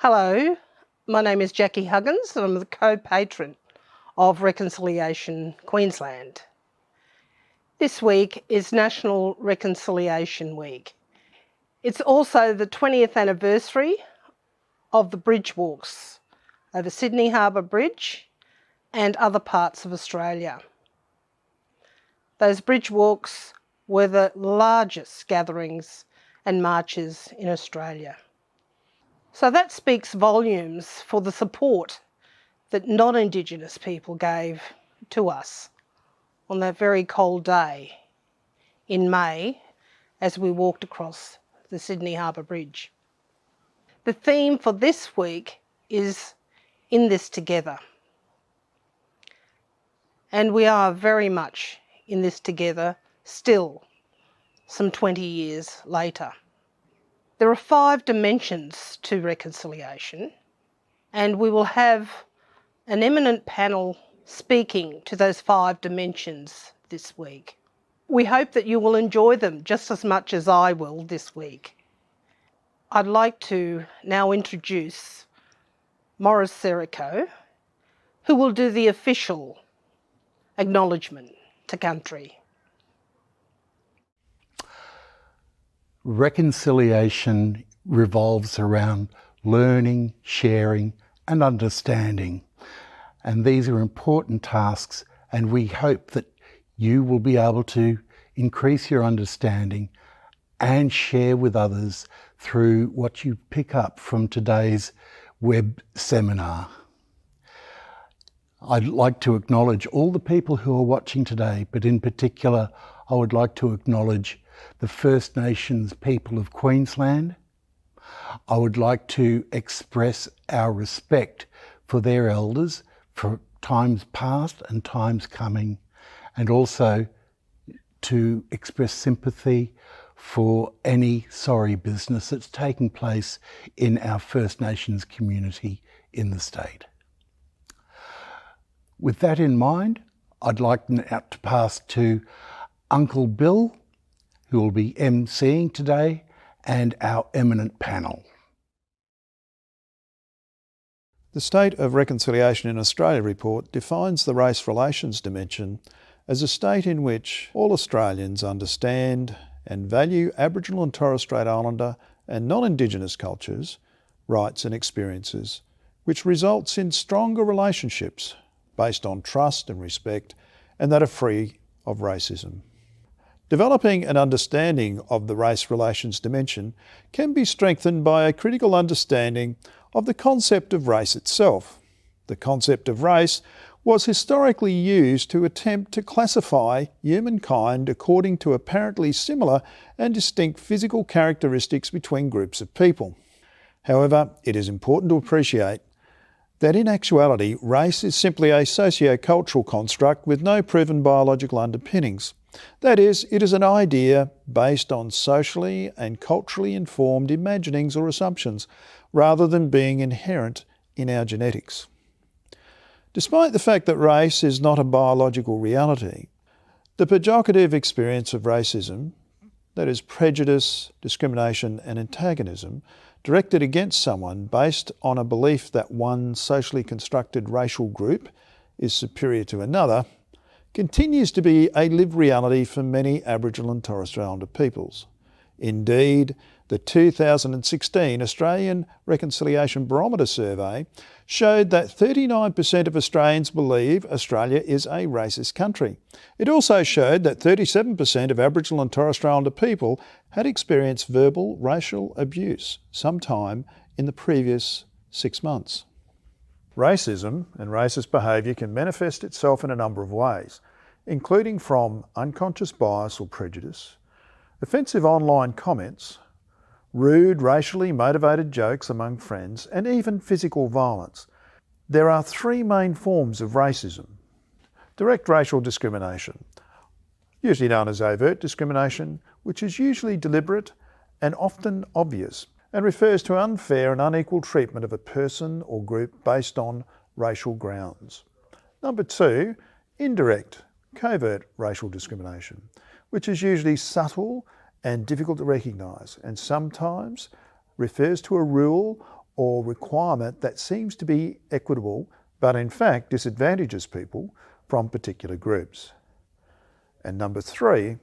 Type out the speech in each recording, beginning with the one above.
Hello, my name is Jackie Huggins and I'm the co-patron of Reconciliation Queensland. This week is National Reconciliation Week. It's also the 20th anniversary of the bridge walks over Sydney Harbour Bridge and other parts of Australia. Those bridge walks were the largest gatherings and marches in Australia. So that speaks volumes for the support that non-Indigenous people gave to us on that very cold day in May as we walked across the Sydney Harbour Bridge. The theme for this week is In This Together. And we are very much in this together still, some 20 years later. There are 5 dimensions to reconciliation, and we will have an eminent panel speaking to those 5 dimensions this week. We hope that you will enjoy them just as much as I will this week. I'd like to now introduce Morris Sirico, who will do the official acknowledgement to country. Reconciliation revolves around learning, sharing and understanding. And these are important tasks, and we hope that you will be able to increase your understanding and share with others through what you pick up from today's web seminar. I'd like to acknowledge all the people who are watching today, but in particular, I would like to acknowledge the First Nations people of Queensland. I would like to express our respect for their elders for times past and times coming, and also to express sympathy for any sorry business that's taking place in our First Nations community in the state. With that in mind, I'd like now to pass to Uncle Bill, who will be emceeing today, and our eminent panel. The State of Reconciliation in Australia report defines the race relations dimension as a state in which all Australians understand and value Aboriginal and Torres Strait Islander and non-Indigenous cultures, rights and experiences, which results in stronger relationships based on trust and respect, and that are free of racism. Developing an understanding of the race relations dimension can be strengthened by a critical understanding of the concept of race itself. The concept of race was historically used to attempt to classify humankind according to apparently similar and distinct physical characteristics between groups of people. However, it is important to appreciate that in actuality, race is simply a socio-cultural construct with no proven biological underpinnings. That is, it is an idea based on socially and culturally informed imaginings or assumptions, rather than being inherent in our genetics. Despite the fact that race is not a biological reality, the pejorative experience of racism, that is prejudice, discrimination and antagonism, directed against someone based on a belief that one socially constructed racial group is superior to another, continues to be a lived reality for many Aboriginal and Torres Strait Islander peoples. Indeed, the 2016 Australian Reconciliation Barometer survey showed that 39% of Australians believe Australia is a racist country. It also showed that 37% of Aboriginal and Torres Strait Islander people had experienced verbal racial abuse sometime in the previous 6 months. Racism and racist behaviour can manifest itself in a number of ways, including from unconscious bias or prejudice, offensive online comments, rude, racially motivated jokes among friends, and even physical violence. There are 3 main forms of racism. Direct racial discrimination, usually known as overt discrimination, which is usually deliberate and often obvious, and refers to unfair and unequal treatment of a person or group based on racial grounds. Number 2, indirect, covert racial discrimination, which is usually subtle and difficult to recognise, and sometimes refers to a rule or requirement that seems to be equitable but in fact disadvantages people from particular groups. And number 3,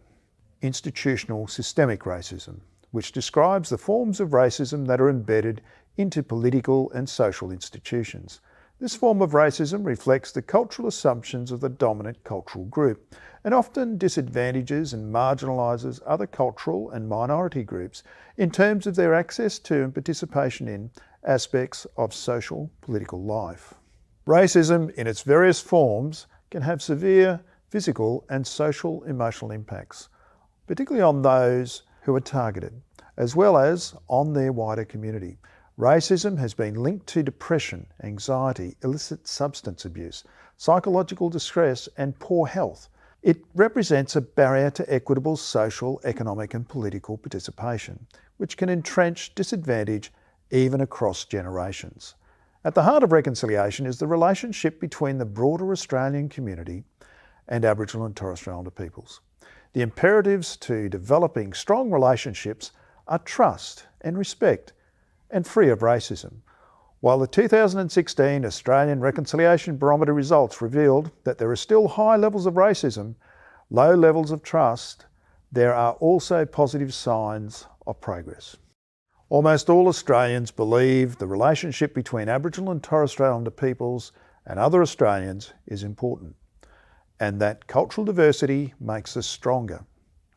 institutional systemic racism, which describes the forms of racism that are embedded into political and social institutions. This form of racism reflects the cultural assumptions of the dominant cultural group and often disadvantages and marginalises other cultural and minority groups in terms of their access to and participation in aspects of social political life. Racism in its various forms can have severe physical and social emotional impacts, particularly on those who are targeted, as well as on their wider community. Racism has been linked to depression, anxiety, illicit substance abuse, psychological distress and poor health. It represents a barrier to equitable social, economic and political participation, which can entrench disadvantage even across generations. At the heart of reconciliation is the relationship between the broader Australian community and Aboriginal and Torres Strait Islander peoples. The imperatives to developing strong relationships are trust and respect and free of racism. While the 2016 Australian Reconciliation Barometer results revealed that there are still high levels of racism, low levels of trust, there are also positive signs of progress. Almost all Australians believe the relationship between Aboriginal and Torres Strait Islander peoples and other Australians is important, and that cultural diversity makes us stronger.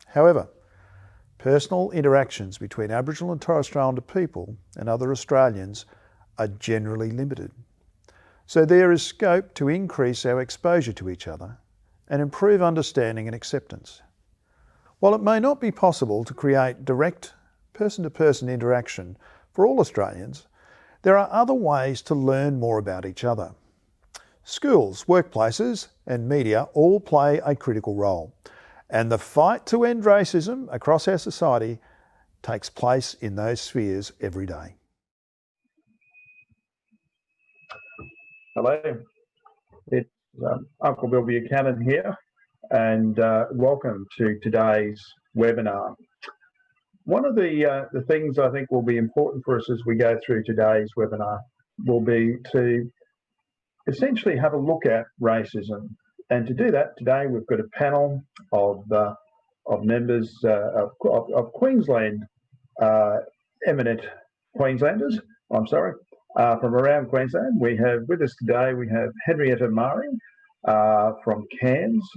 However, personal interactions between Aboriginal and Torres Strait Islander people and other Australians are generally limited. So there is scope to increase our exposure to each other and improve understanding and acceptance. While it may not be possible to create direct person-to-person interaction for all Australians, there are other ways to learn more about each other. Schools, workplaces and media all play a critical role, and the fight to end racism across our society takes place in those spheres every day. Hello, it's Uncle Bill Buchanan here, and welcome to today's webinar. One of the things I think will be important for us as we go through today's webinar will be to essentially have a look at racism. And to do that, today we've got a panel of members of Queensland, eminent Queenslanders, from around Queensland. We have with us today, we have Henrietta Murray from Cairns,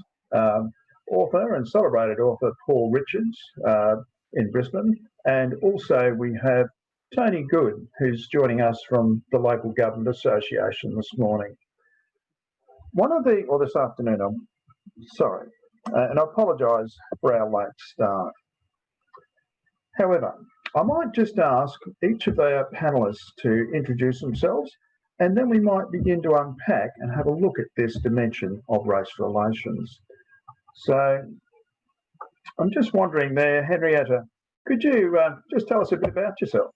author and celebrated author Paul Richards in Brisbane, and also we have Tony Good, who's joining us from the Local Government Association this morning. This afternoon, I'm sorry, and I apologise for our late start. However, I might just ask each of our panellists to introduce themselves, and then we might begin to unpack and have a look at this dimension of race relations. So I'm just wondering there, Henrietta, could you just tell us a bit about yourself?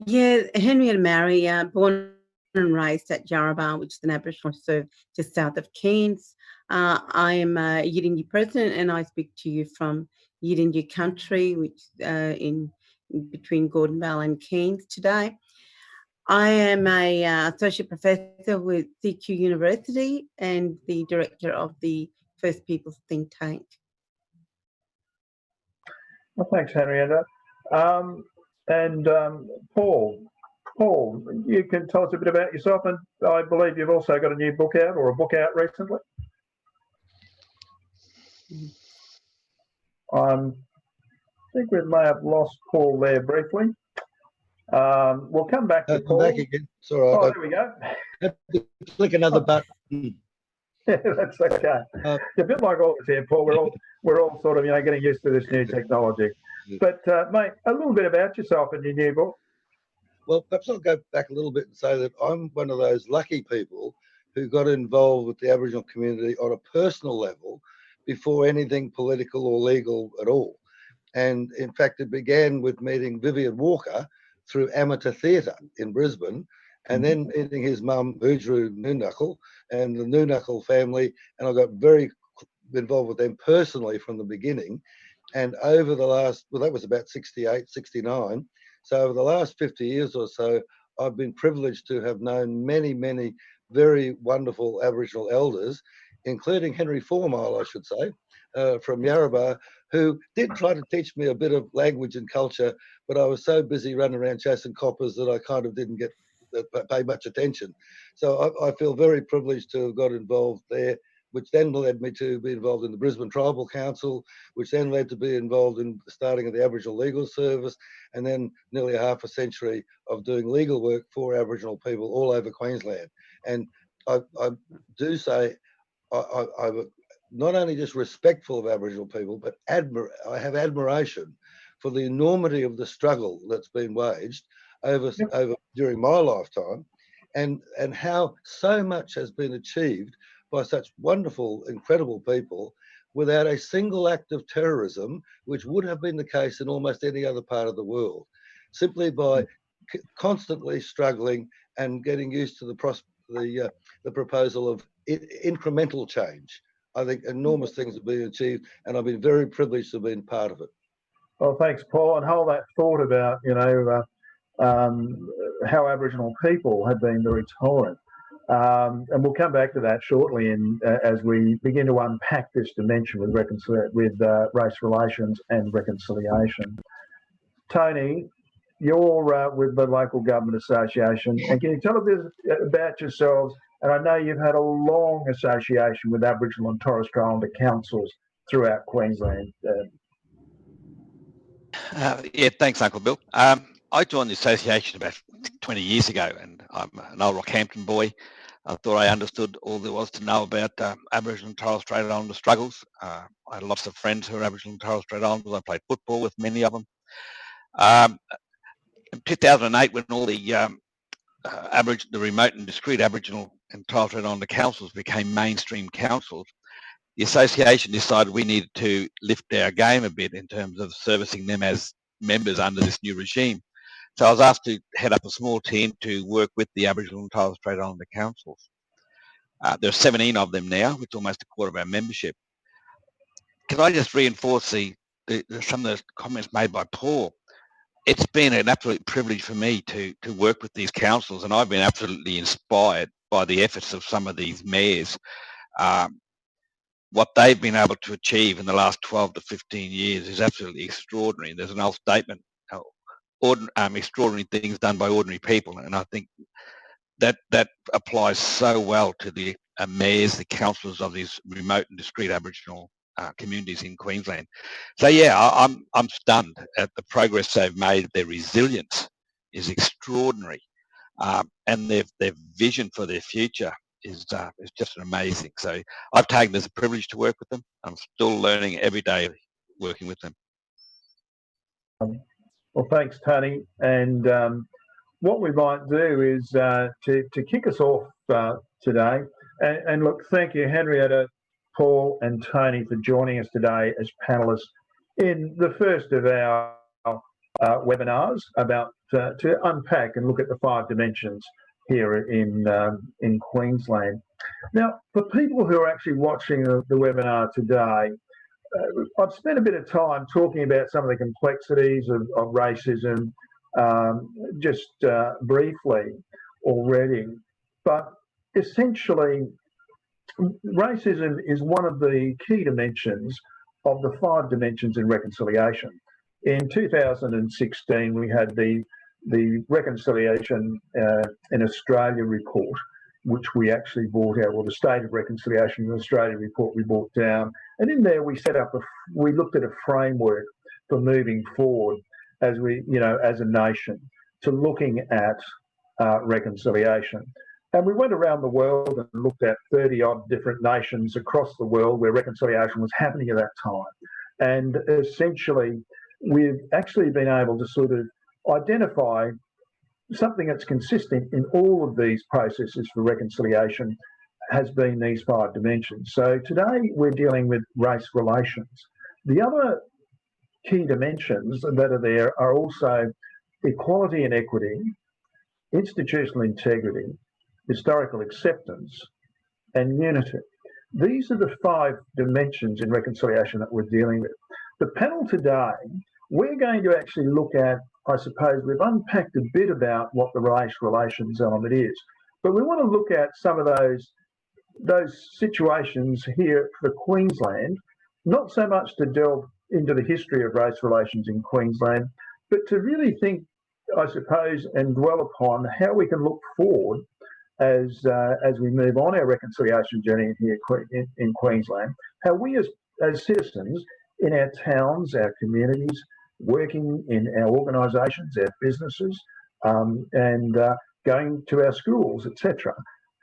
Yeah, Henrietta Murray, born and raised at Yarrabah, which is an Aboriginal reserve just south of Cairns. I am a Yidinyu president, and I speak to you from Yidinyu country, which in between Gordon Vale and Cairns today. I am a associate professor with CQ University and the director of the First Peoples think tank. Well, thanks, Henrietta. Paul, you can tell us a bit about yourself, and I believe you've also got a new book out, or a book out recently. I think we may have lost Paul there briefly. We'll come back to Paul. Back again. It's all right. Oh, there we go. Have to click another button. Yeah, that's okay. It's a bit like all this here, Paul. We're all sort of getting used to this new technology. But mate, a little bit about yourself and your new book. Well, perhaps I'll go back a little bit and say that I'm one of those lucky people who got involved with the Aboriginal community on a personal level before anything political or legal at all. And in fact, it began with meeting Vivian Walker through amateur theatre in Brisbane, and then meeting his mum, Boojru Noonuckle, and the Noonuckle family, and I got very involved with them personally from the beginning. And over the last, well, that was about 68, 69. So over the last 50 years or so, I've been privileged to have known many, many very wonderful Aboriginal elders, including Henry Fourmile, I should say, from Yarrabah, who did try to teach me a bit of language and culture, but I was so busy running around chasing coppers that I kind of didn't pay much attention. So I feel very privileged to have got involved there, which then led me to be involved in the Brisbane Tribal Council, which then led to be involved in the starting of the Aboriginal Legal Service, and then nearly half a century of doing legal work for Aboriginal people all over Queensland. And I do say I'm not only just respectful of Aboriginal people, but I have admiration for the enormity of the struggle that's been waged over during my lifetime, and how so much has been achieved by such wonderful, incredible people without a single act of terrorism, which would have been the case in almost any other part of the world, simply by constantly struggling and getting used to the proposal of incremental change. I think enormous things have been achieved, and I've been very privileged to have been part of it. Well, thanks, Paul. And hold that thought about, how Aboriginal people have been very tolerant. And we'll come back to that shortly as we begin to unpack this dimension with race relations and reconciliation. Tony, you're with the Local Government Association, and can you tell a bit about yourselves? And I know you've had a long association with Aboriginal and Torres Strait Islander councils throughout Queensland. Yeah, thanks, Uncle Bill. I joined the association about 20 years ago, and I'm an old Rockhampton boy. I thought I understood all there was to know about Aboriginal and Torres Strait Islander struggles. I had lots of friends who were Aboriginal and Torres Strait Islanders. I played football with many of them. In 2008, when all the remote and discrete Aboriginal and Torres Strait Islander councils became mainstream councils, the association decided we needed to lift our game a bit in terms of servicing them as members under this new regime. So I was asked to head up a small team to work with the Aboriginal and Torres Strait Islander councils. There are 17 of them now, which is almost a quarter of our membership. Can I just reinforce some of the comments made by Paul? It's been an absolute privilege for me to work with these councils, and I've been absolutely inspired by the efforts of some of these mayors. What they've been able to achieve in the last 12 to 15 years is absolutely extraordinary. There's an old statement, extraordinary things done by ordinary people, and I think that applies so well to the mayors, the councillors of these remote and discrete Aboriginal communities in Queensland. So yeah, I'm stunned at the progress they've made. Their resilience is extraordinary, and their vision for their future is just amazing. So I've taken it as a privilege to work with them. I'm still learning every day working with them. Well, thanks, Tony. And what we might do is to kick us off today. And look, thank you, Henrietta, Paul and Tony, for joining us today as panellists in the first of our webinars about to unpack and look at the 5 dimensions here in Queensland. Now, for people who are actually watching the webinar today, I've spent a bit of time talking about some of the complexities of racism just briefly already, but essentially racism is one of the key dimensions of the 5 dimensions in reconciliation. In 2016, we had the Reconciliation in Australia report, which we actually brought out, or the State of Reconciliation in Australia report we brought down. And in there we we looked at a framework for moving forward as as a nation to looking at reconciliation. And we went around the world and looked at 30-odd different nations across the world where reconciliation was happening at that time. And essentially, we've actually been able to sort of identify something that's consistent in all of these processes for reconciliation has been these 5 dimensions. So today we're dealing with race relations. The other key dimensions that are there are also equality and equity, institutional integrity, historical acceptance, and unity. These are the 5 dimensions in reconciliation that we're dealing with. The panel today, we're going to actually look at I suppose we've unpacked a bit about what the race relations element is, but we want to look at some of those situations here for Queensland, not so much to delve into the history of race relations in Queensland, but to really think, I suppose, and dwell upon how we can look forward as we move on our reconciliation journey here in Queensland, how we as citizens in our towns, our communities, working in our organisations, our businesses, and going to our schools, etc.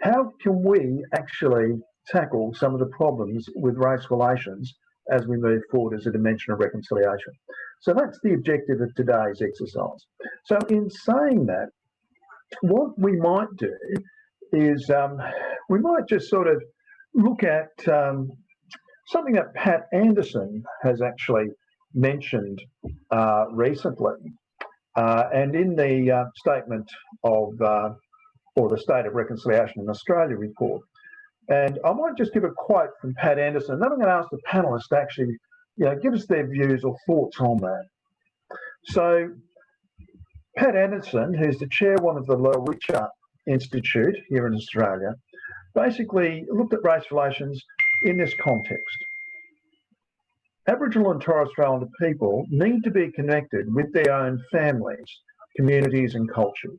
How can we actually tackle some of the problems with race relations as we move forward as a dimension of reconciliation? So that's the objective of today's exercise. So in saying that, what we might do is we might just sort of look at something that Pat Anderson has actually mentioned recently, and in the statement of, or the State of Reconciliation in Australia report. And I might just give a quote from Pat Anderson, and then I'm going to ask the panellists to actually give us their views or thoughts on that. So Pat Anderson, who's the chairwoman of the Lowitja Institute here in Australia, basically looked at race relations in this context. Aboriginal and Torres Strait Islander people need to be connected with their own families, communities and cultures.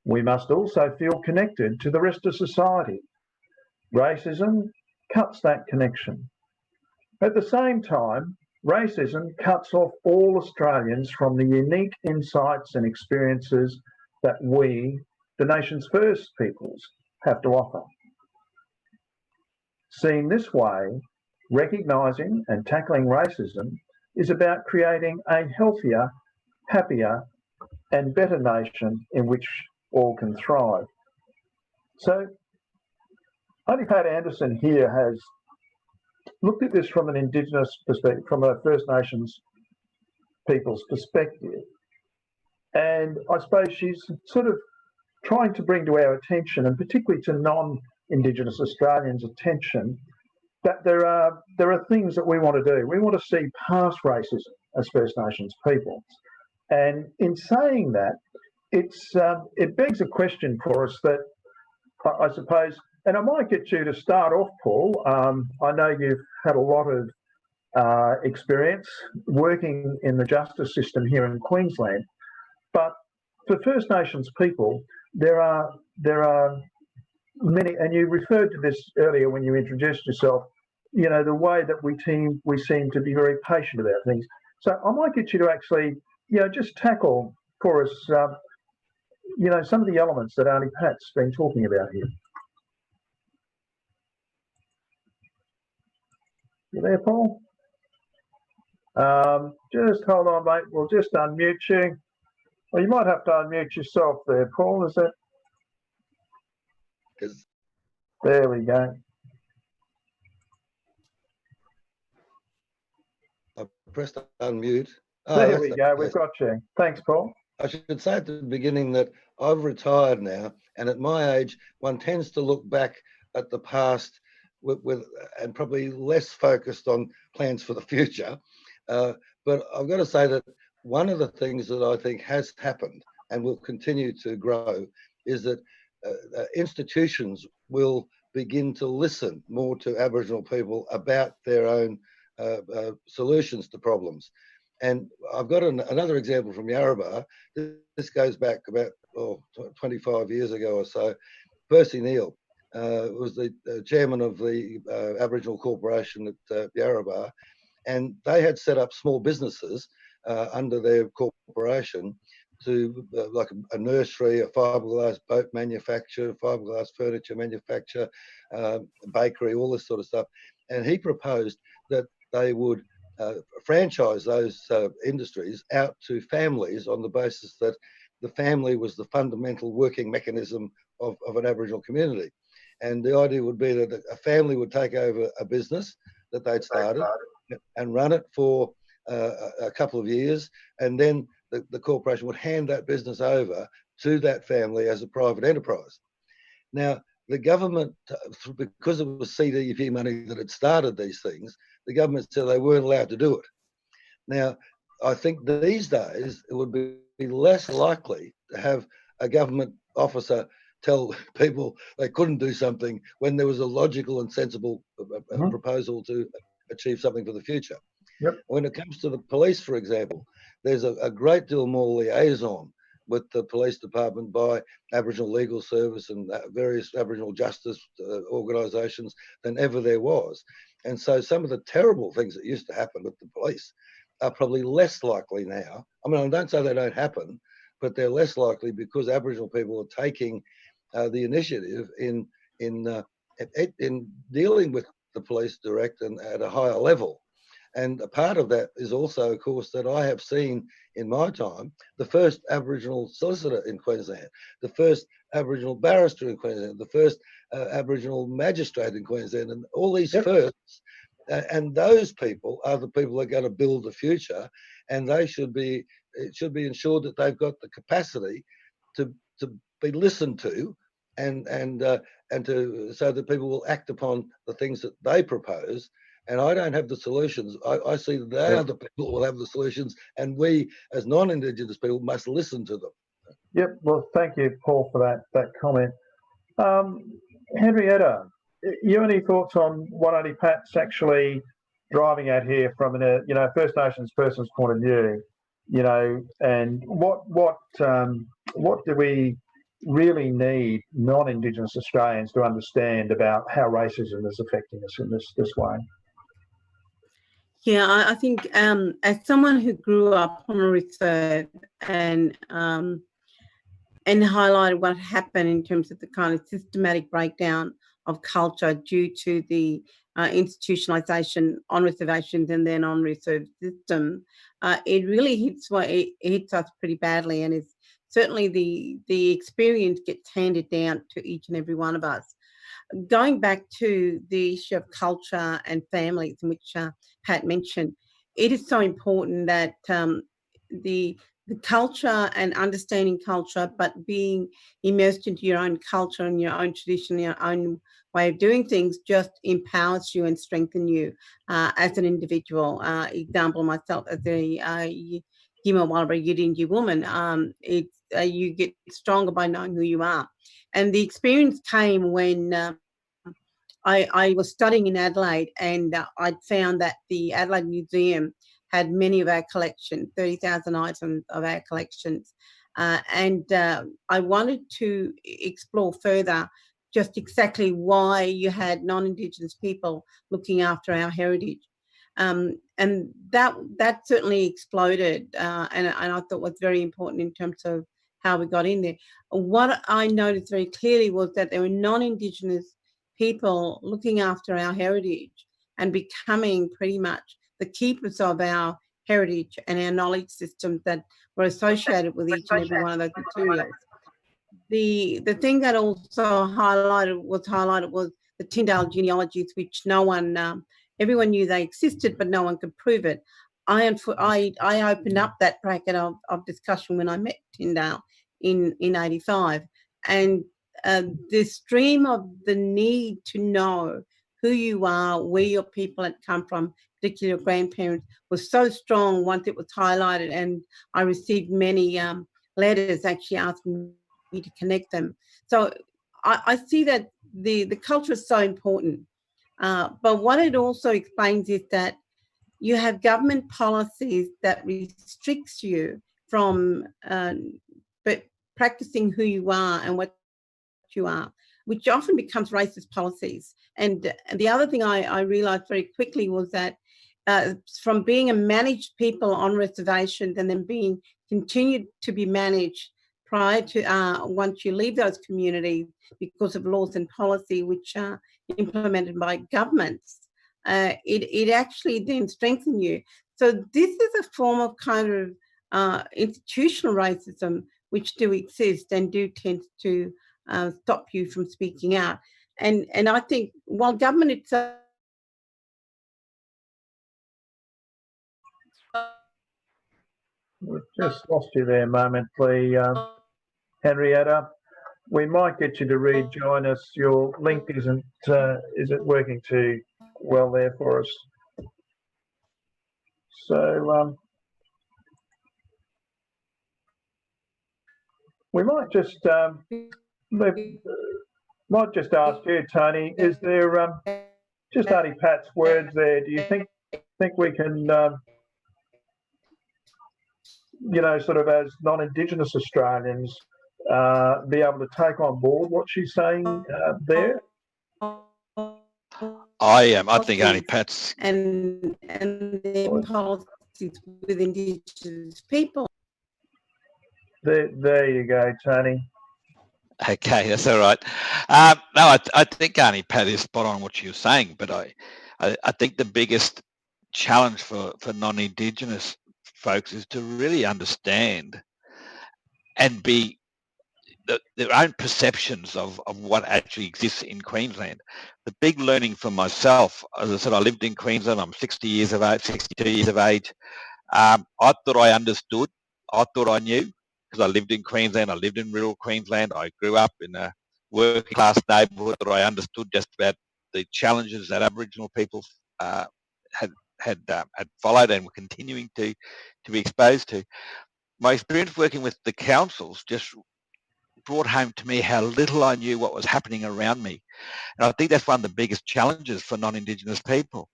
We must also feel connected to the rest of society. Racism cuts that connection. At the same time, racism cuts off all Australians from the unique insights and experiences that we, the nation's first peoples, have to offer. Seen this way, recognising and tackling racism is about creating a healthier, happier and better nation in which all can thrive. So, only Pat Anderson here has looked at this from an Indigenous perspective, from a First Nations people's perspective. And I suppose she's sort of trying to bring to our attention, and particularly to non-Indigenous Australians' attention, that there are things that we want to do. We want to see past racism as First Nations peoples. And in saying that, it begs a question for us that I suppose, and I might get you to start off, Paul. I know you've had a lot of experience working in the justice system here in Queensland, but for First Nations people, there are many, and you referred to this earlier when you introduced yourself, the way that we seem to be very patient about things. So I might get you to actually, just tackle for us, some of the elements that Auntie Pat's been talking about here. You there, Paul? Just hold on, mate. We'll just unmute you. Well, you might have to unmute yourself there, Paul. Is that? There we go. I pressed unmute. There we go. We've got you. Thanks, Paul. I should say at the beginning that I've retired now, and at my age, one tends to look back at the past with and probably less focused on plans for the future. But I've got to say that one of the things that I think has happened and will continue to grow is that institutions will begin to listen more to Aboriginal people about their own solutions to problems. And I've got another example from Yarrabah. This goes back about 25 years ago or so. Percy Neal was the chairman of the Aboriginal Corporation at Yarrabah, and they had set up small businesses under their corporation to like a nursery, a fiberglass boat manufacturer, fiberglass furniture manufacturer, bakery, all this sort of stuff. And he proposed that they would franchise those industries out to families on the basis that the family was the fundamental working mechanism of an Aboriginal community. And the idea would be that a family would take over a business that they'd started and run it for a couple of years, and then the corporation would hand that business over to that family as a private enterprise. Now, the government, because it was CDP money that had started these things, the government said they weren't allowed to do it. Now, I think these days it would be less likely to have a government officer tell people they couldn't do something when there was a logical and sensible proposal to achieve something for the future. Yep. When it comes to the police, for example, there's a great deal more liaison with the police department by Aboriginal Legal Service and various Aboriginal justice organisations than ever there was. And so some of the terrible things that used to happen with the police are probably less likely now. I mean, I don't say they don't happen, but they're less likely because Aboriginal people are taking the initiative in dealing with the police direct and at a higher level. And a part of that is also, of course, that I have seen in my time the first Aboriginal solicitor in Queensland, the first Aboriginal barrister in Queensland, the first Aboriginal magistrate in Queensland, and all these firsts. And those people are the people that are going to build the future, and it should be ensured that they've got the capacity to be listened to, and to so that people will act upon the things that they propose. And I don't have the solutions. I see that they are the people who will have the solutions, and we, as non-Indigenous people, must listen to them. Yep. Well, thank you, Paul, for that comment. Henrietta, you any thoughts on what only Pat's actually driving at here from a First Nations person's point of view? And what do we really need non-Indigenous Australians to understand about how racism is affecting us in this way? Yeah, I think as someone who grew up on research and highlighted what happened in terms of the kind of systematic breakdown of culture due to the institutionalisation on reservations and then on reserve system, it really hits us pretty badly, and is certainly the experience gets handed down to each and every one of us. Going back to the issue of culture and families, in which Pat mentioned, it is so important that the culture and understanding culture, but being immersed into your own culture and your own tradition, your own way of doing things, just empowers you and strengthens you as an individual. Example, myself as a Yima Walabra Yidinji woman, you get stronger by knowing who you are. And the experience came when I was studying in Adelaide, and I'd found that the Adelaide Museum had many of our collections, 30,000 items of our collections. And I wanted to explore further just exactly why you had non-Indigenous people looking after our heritage. And that certainly exploded, and I thought was very important in terms of how we got in there. What I noticed very clearly was that there were non-Indigenous people looking after our heritage and becoming pretty much the keepers of our heritage and our knowledge systems that were associated with each and every one of those materials. The thing that also highlighted was the Tyndale genealogies, which everyone knew they existed, but no one could prove it. I opened up that bracket of discussion when I met Tyndale in 85, and the stream of the need to know who you are, where your people had come from, particularly your grandparents, was so strong once it was highlighted, and I received many letters actually asking me to connect them. So I see that the culture is so important, but what it also explains is that you have government policies that restricts you from but practicing who you are and what you are, which often becomes racist policies. And the other thing I realised very quickly was that from being a managed people on reservations and then being continued to be managed prior to once you leave those communities because of laws and policy which are implemented by governments, it actually then strengthens you. So this is a form of kind of institutional racism which do exist and do tend to stop you from speaking out. And I think while government itself We've just lost you there momently, Henrietta. We might get you to rejoin us. Your link isn't working too well there for us. So We might just might just ask you, Tony, is there just Auntie Pat's words there? Do you think we can, you know, sort of as non-Indigenous Australians, be able to take on board what she's saying there? I think Auntie Pat's and their policies with Indigenous people. There you go, Tony. Okay, that's all right. No, I think Auntie Pat is spot on what she was saying, but I think the biggest challenge for non-Indigenous folks is to really understand and be their own perceptions of what actually exists in Queensland. The big learning for myself, as I said, I lived in Queensland. I'm 62 years of age. I thought I understood. I thought I knew because I lived in Queensland. I lived in rural Queensland. I grew up in a working class neighbourhood that I understood just about the challenges that Aboriginal people had followed and were continuing to be exposed to. My experience working with the councils just brought home to me how little I knew what was happening around me. And I think that's one of the biggest challenges for non-Indigenous people.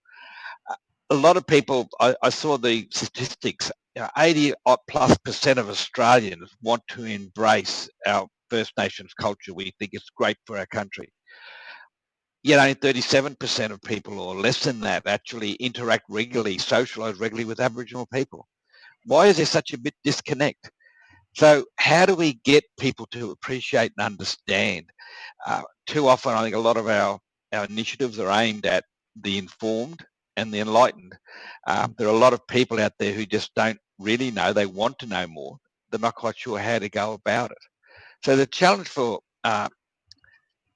A lot of people, I saw the statistics, 80+% of Australians want to embrace our First Nations culture. We think it's great for our country. Yet only 37% of people, or less than that, actually interact regularly, socialise regularly with Aboriginal people. Why is there such a bit disconnect? So how do we get people to appreciate and understand? Too often, I think a lot of our initiatives are aimed at the informed and the enlightened. There are a lot of people out there who just don't really know. They want to know more. They're not quite sure how to go about it. So the challenge for,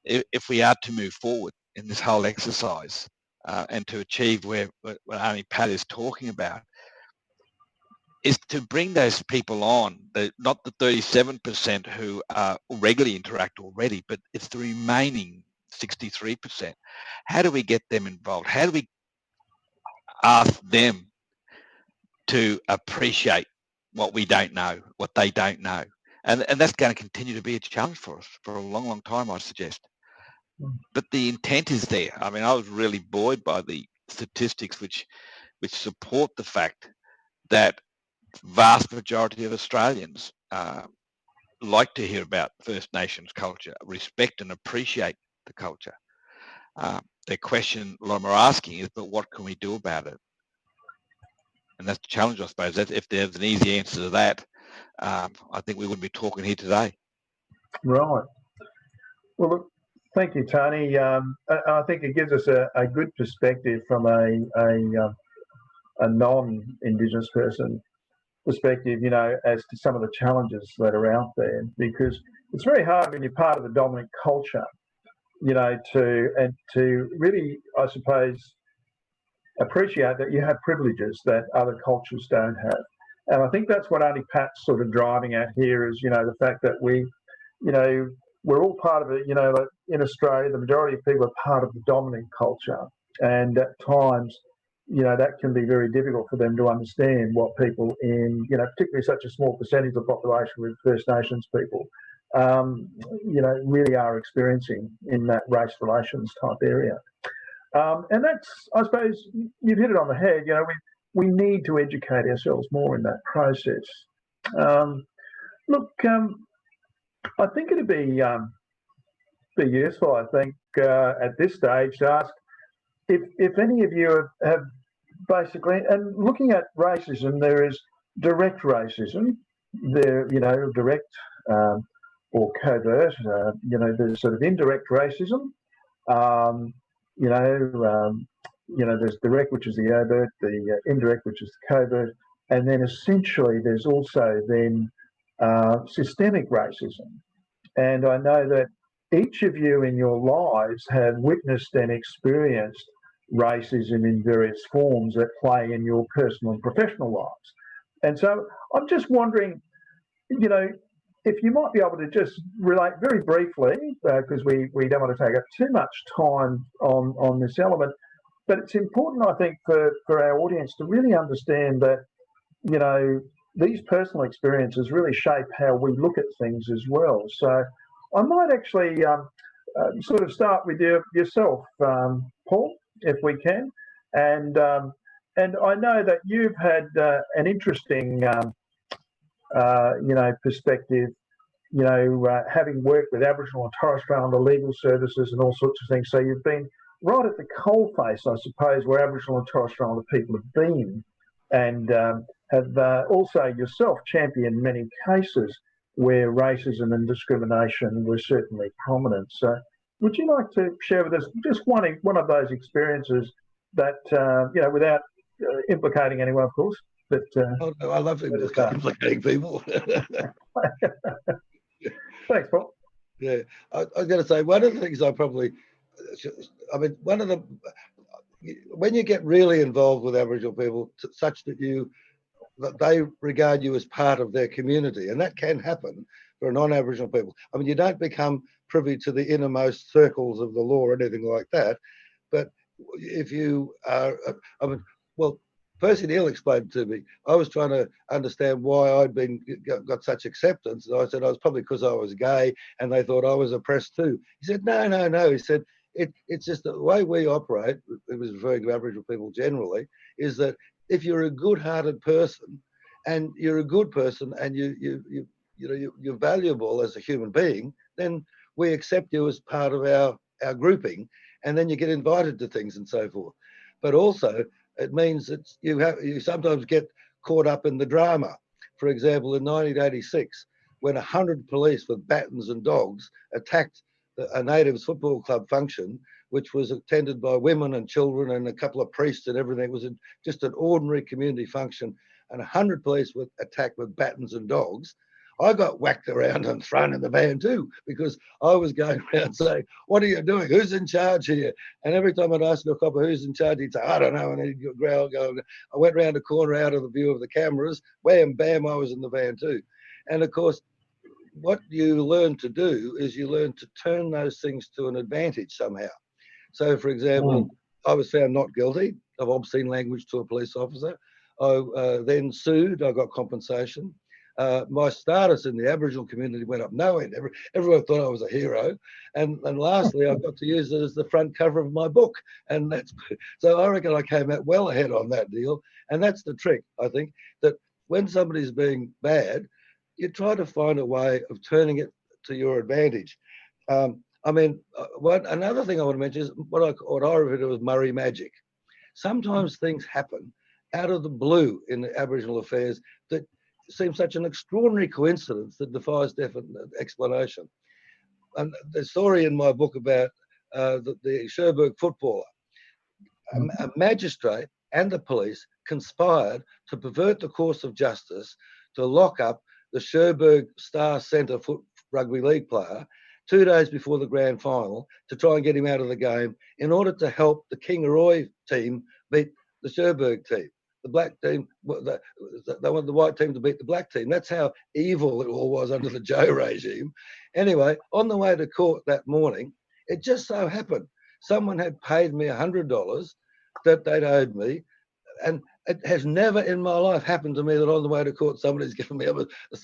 if we are to move forward in this whole exercise and to achieve what Auntie Pat is talking about, is to bring those people on, not the 37% who regularly interact already, but it's the remaining 63%. How do we get them involved? How do we ask them to appreciate what we don't know, what they don't know? And that's going to continue to be a challenge for us for a long, long time, I suggest. But the intent is there. I mean, I was really buoyed by the statistics which support the fact that vast majority of Australians like to hear about First Nations culture, respect and appreciate the culture. The question a lot of them are asking is, but what can we do about it? And that's the challenge, I suppose. That if there's an easy answer to that, I think we wouldn't be talking here today. Right. Well, look, thank you, Tony. I think it gives us a good perspective from a non-Indigenous person perspective, you know, as to some of the challenges that are out there, because it's very hard when you're part of the dominant culture, you know, to really, I suppose, appreciate that you have privileges that other cultures don't have. And I think that's what Auntie Pat's sort of driving at here is, you know, the fact that we, you know, we're all part of it, you know, in Australia, the majority of people are part of the dominant culture. And at times, you know, that can be very difficult for them to understand what people in, you know, particularly such a small percentage of the population with First Nations people, you know, really are experiencing in that race relations type area. And that's, I suppose, you've hit it on the head, you know, we need to educate ourselves more in that process. Look, I think it'd be useful, I think, at this stage to ask if any of you have basically, and looking at racism, there is direct racism, there, you know, direct or covert, you know, there's sort of indirect racism, you know, there's direct, which is the overt, the indirect, which is the covert, and then essentially there's also then systemic racism. And I know that each of you in your lives have witnessed and experienced racism in various forms that play in your personal and professional lives. And so I'm just wondering, you know, if you might be able to just relate very briefly, because we don't want to take up too much time on this element, but it's important, I think, for our audience to really understand that, you know, these personal experiences really shape how we look at things as well. So I might actually sort of start with yourself, Paul, if we can. And I know that you've had an interesting, perspective, having worked with Aboriginal and Torres Strait Islander legal services and all sorts of things. So you've been right at the coalface, I suppose, where Aboriginal and Torres Strait Islander people have been, and have also yourself championed many cases where racism and discrimination were certainly prominent. So would you like to share with us just one of those experiences that, without implicating anyone, of course, but... I love implicating people. Thanks, Paul. Yeah, I was going to say, one of the things when you get really involved with Aboriginal people, such that they regard you as part of their community, and that can happen for non-Aboriginal people. I mean, you don't become privy to the innermost circles of the law or anything like that, but if you are, Percy Neal explained to me, I was trying to understand why I'd got such acceptance. And I said, it's probably because I was gay and they thought I was oppressed too. He said, no. He said, it's just the way we operate, it was referring to Aboriginal people generally, is that if you're a good-hearted person and you're a good person and you're valuable as a human being, then we accept you as part of our grouping, and then you get invited to things and so forth. But also, it means that you sometimes get caught up in the drama. For example, in 1986, when 100 police with batons and dogs attacked a natives football club function, which was attended by women and children and a couple of priests and everything. It was just an ordinary community function, and 100 police were attacked with batons and dogs. I got whacked around and thrown in the van too, because I was going around saying, what are you doing? Who's in charge here? And every time I'd ask a copper who's in charge, he'd say, I don't know. And he'd growl, going. I went round a corner out of the view of the cameras, wham, bam, I was in the van too. And of course, what you learn to do is you learn to turn those things to an advantage somehow. So, for example, I was found not guilty of obscene language to a police officer. I then sued. I got compensation. My status in the Aboriginal community went up no end. Everyone thought I was a hero. And lastly, I got to use it as the front cover of my book. And so I reckon I came out well ahead on that deal. And that's the trick, I think, that when somebody's being bad, you try to find a way of turning it to your advantage. Another thing I want to mention is what I refer to as Murray magic. Sometimes things happen out of the blue in the Aboriginal affairs that seem such an extraordinary coincidence that defies explanation. And the story in my book about the Cherbourg footballer, a magistrate and the police conspired to pervert the course of justice to lock up the Cherbourg Star Centre rugby league player 2 days before the grand final to try and get him out of the game in order to help the Kingaroy team beat the Cherbourg team. The black team, they wanted the white team to beat the black team. That's how evil it all was under the Joe regime. Anyway, on the way to court that morning, it just so happened someone had paid me $100 that they'd owed me. And it has never in my life happened to me that on the way to court, somebody's given me,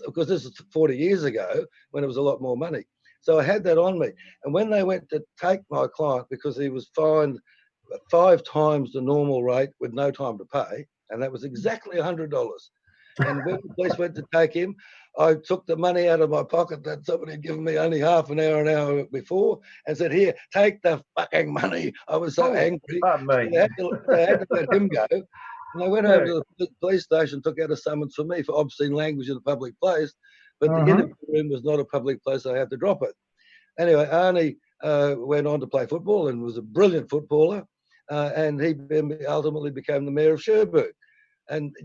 because this is 40 years ago when it was a lot more money. So I had that on me. And when they went to take my client, because he was fined 5 times the normal rate with no time to pay, and that was exactly $100. And when the police went to take him, I took the money out of my pocket that somebody had given me only an hour before and said, here, take the fucking money. I was so angry. They had to let him go. And I went over to the police station, took out a summons for me for obscene language in a public place, but the interview room was not a public place, so I had to drop it. Anyway, Arnie went on to play football and was a brilliant footballer, and he ultimately became the mayor of Cherbourg. And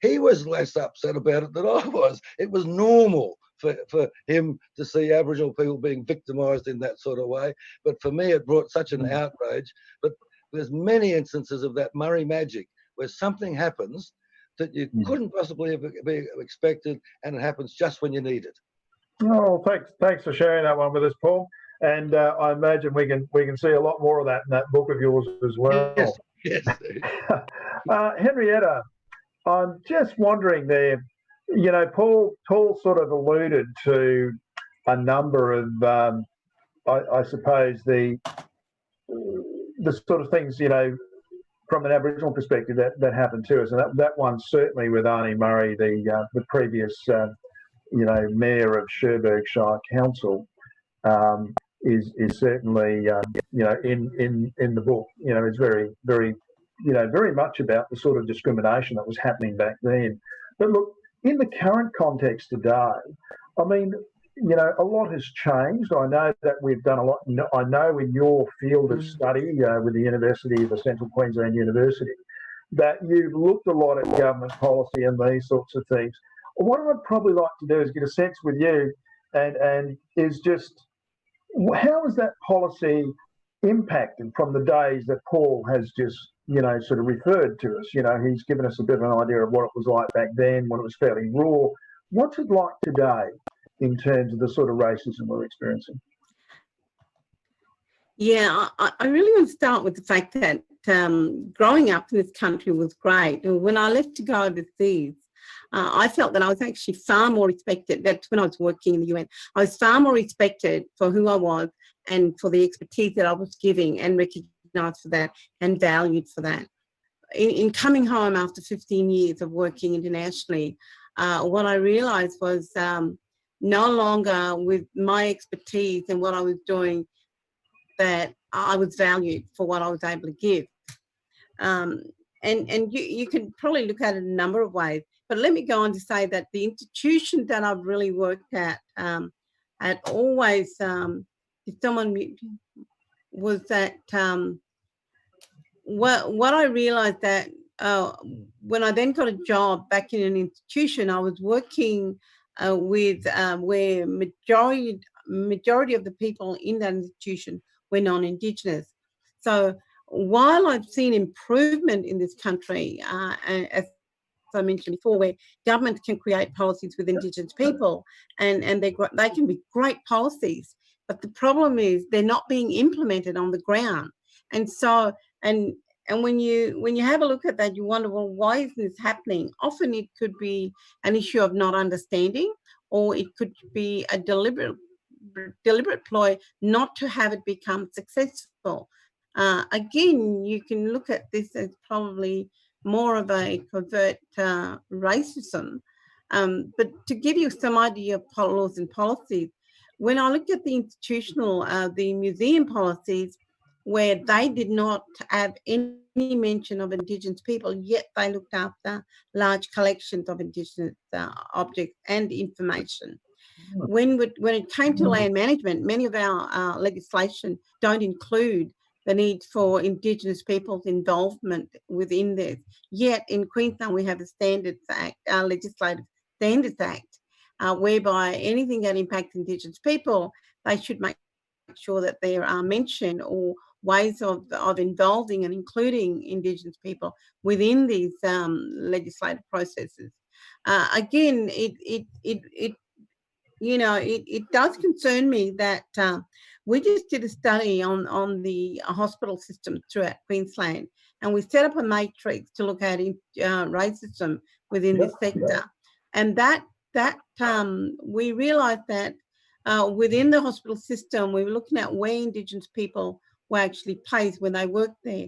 he was less upset about it than I was. It was normal for him to see Aboriginal people being victimised in that sort of way. But for me, it brought such an outrage. But there's many instances of that Murray magic where something happens that you couldn't possibly have expected, and it happens just when you need it. Oh, thanks for sharing that one with us, Paul. And I imagine we can see a lot more of that in that book of yours as well. Yes. Henrietta, I'm just wondering there, you know, Paul sort of alluded to a number of, I suppose, the sort of things, you know, from an Aboriginal perspective that happened to us. And that one certainly with Arnie Murray, the previous, you know, mayor of Cherbourg Shire Council, is certainly, you know, in the book. You know, it's very, very, you know, very much about the sort of discrimination that was happening back then. But look, in the current context today, I mean, you know, a lot has changed. I know that we've done a lot. I know in your field of study with the University of the Central Queensland University that you've looked a lot at government policy and these sorts of things. What I'd probably like to do is get a sense with you and is just how is that policy impacted from the days that Paul has just, you know, sort of referred to us? You know, he's given us a bit of an idea of what it was like back then, when it was fairly raw. What's it like today in terms of the sort of racism we're experiencing? Yeah, I really want to start with the fact that growing up in this country was great. When I left to go overseas, I felt that I was actually far more respected. That's when I was working in the UN. I was far more respected for who I was and for the expertise that I was giving, and recognised for that and valued for that. In coming home after 15 years of working internationally, what I realised was no longer with my expertise and what I was doing that I was valued for what I was able to give. And you can probably look at it a number of ways. But let me go on to say that the institution that I've really worked at always, if someone was that, what I realised that when I then got a job back in an institution, I was working with where majority of the people in that institution were non-Indigenous. So while I've seen improvement in this country, as I mentioned before, where government can create policies with Indigenous people, and they can be great policies, but the problem is they're not being implemented on the ground. And so, and when you have a look at that, you wonder, well, why is this happening? Often it could be an issue of not understanding, or it could be a deliberate ploy not to have it become successful. Again, you can look at this as probably more of a covert racism. But to give you some idea of laws and policies, when I looked at the institutional, the museum policies, where they did not have any mention of Indigenous people, yet they looked after large collections of Indigenous objects and information. When it came to land management, many of our legislation don't include the need for Indigenous people's involvement within this. Yet in Queensland, we have a Standards Act, Legislative Standards Act, whereby anything that impacts Indigenous people, they should make sure that there are mention or ways of involving and including Indigenous people within these legislative processes. Again, it does concern me that we just did a study on the hospital system throughout Queensland, and we set up a matrix to look at racism within this sector. And that we realised that within the hospital system, we were looking at where Indigenous people were actually placed when they worked there.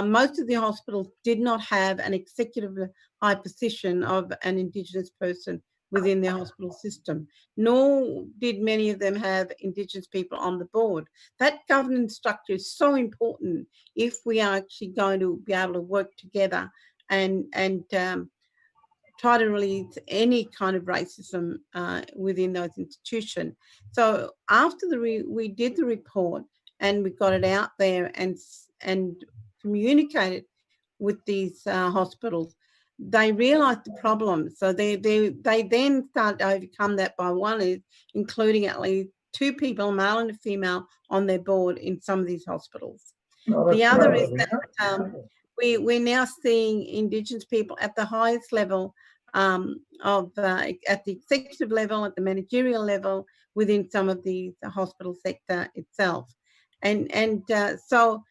Most of the hospitals did not have an executive high position of an Indigenous person within their hospital system, nor did many of them have Indigenous people on the board. That governance structure is so important if we are actually going to be able to work together and try to release any kind of racism within those institutions. So after we did the report and we got it out there and communicated with these hospitals, they realised the problem. So they then started to overcome that by one is including at least 2 people, male and a female, on their board in some of these hospitals. The other is that we're now seeing Indigenous people at the highest level at the executive level, at the managerial level within some of the hospital sector itself. And so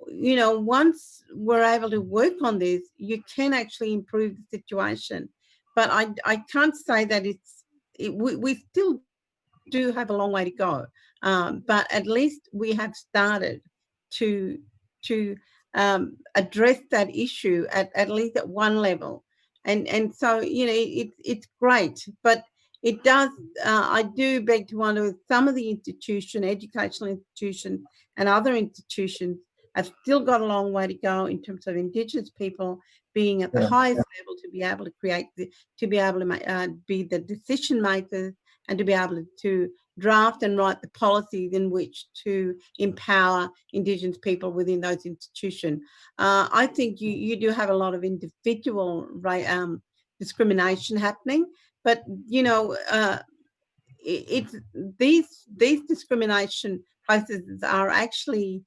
you know, once we're able to work on this, you can actually improve the situation. But I can't say that we still do have a long way to go. But at least we have started to address that issue at least at one level. And so, you know, it's great, but it does, I do beg to wonder with some of the educational institutions and other institutions have still got a long way to go in terms of Indigenous people being at the highest level to be able to create, to be able to be the decision makers and to be able to draft and write the policies in which to empower Indigenous people within those institutions. I think you do have a lot of individual discrimination happening, but you know, it's these discrimination processes are actually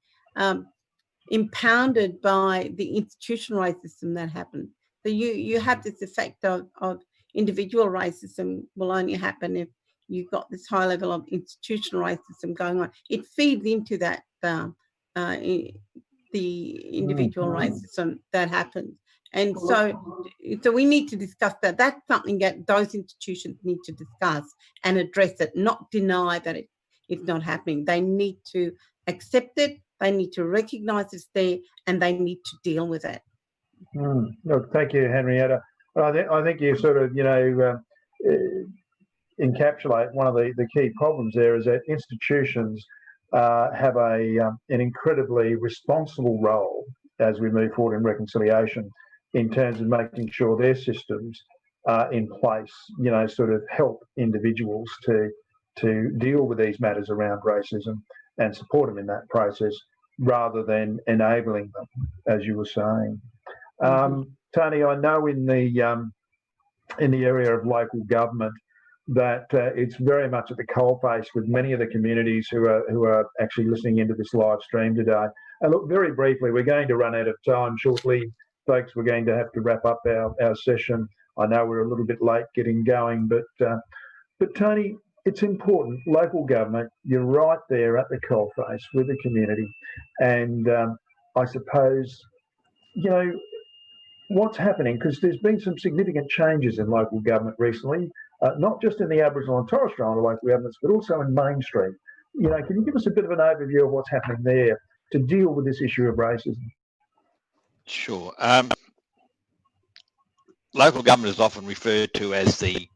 impounded by the institutional racism that happens. So you have this effect of individual racism will only happen if you've got this high level of institutional racism going on. It feeds into that the individual racism that happens. And so we need to discuss that. That's something that those institutions need to discuss and address it, not deny that it's not happening. They need to accept it, they need to recognise it's there, and they need to deal with it. Look, thank you, Henrietta. I think you sort of, you know, encapsulate one of the key problems there is that institutions have an incredibly responsible role as we move forward in reconciliation in terms of making sure their systems are in place, you know, sort of help individuals to deal with these matters around racism and support them in that process rather than enabling them, as you were saying. Tony, I know in the area of local government that it's very much at the coalface with many of the communities who are actually listening into this live stream today. And look, very briefly, we're going to run out of time shortly, folks. We're going to have to wrap up our session. I know we're a little bit late getting going, but Tony, it's important. Local government, you're right there at the coalface with the community, and I suppose, you know, what's happening, because there's been some significant changes in local government recently, not just in the Aboriginal and Torres Strait Islander local governments, but also in mainstream. You know, can you give us a bit of an overview of what's happening there to deal with this issue of racism? Sure. Local government is often referred to as the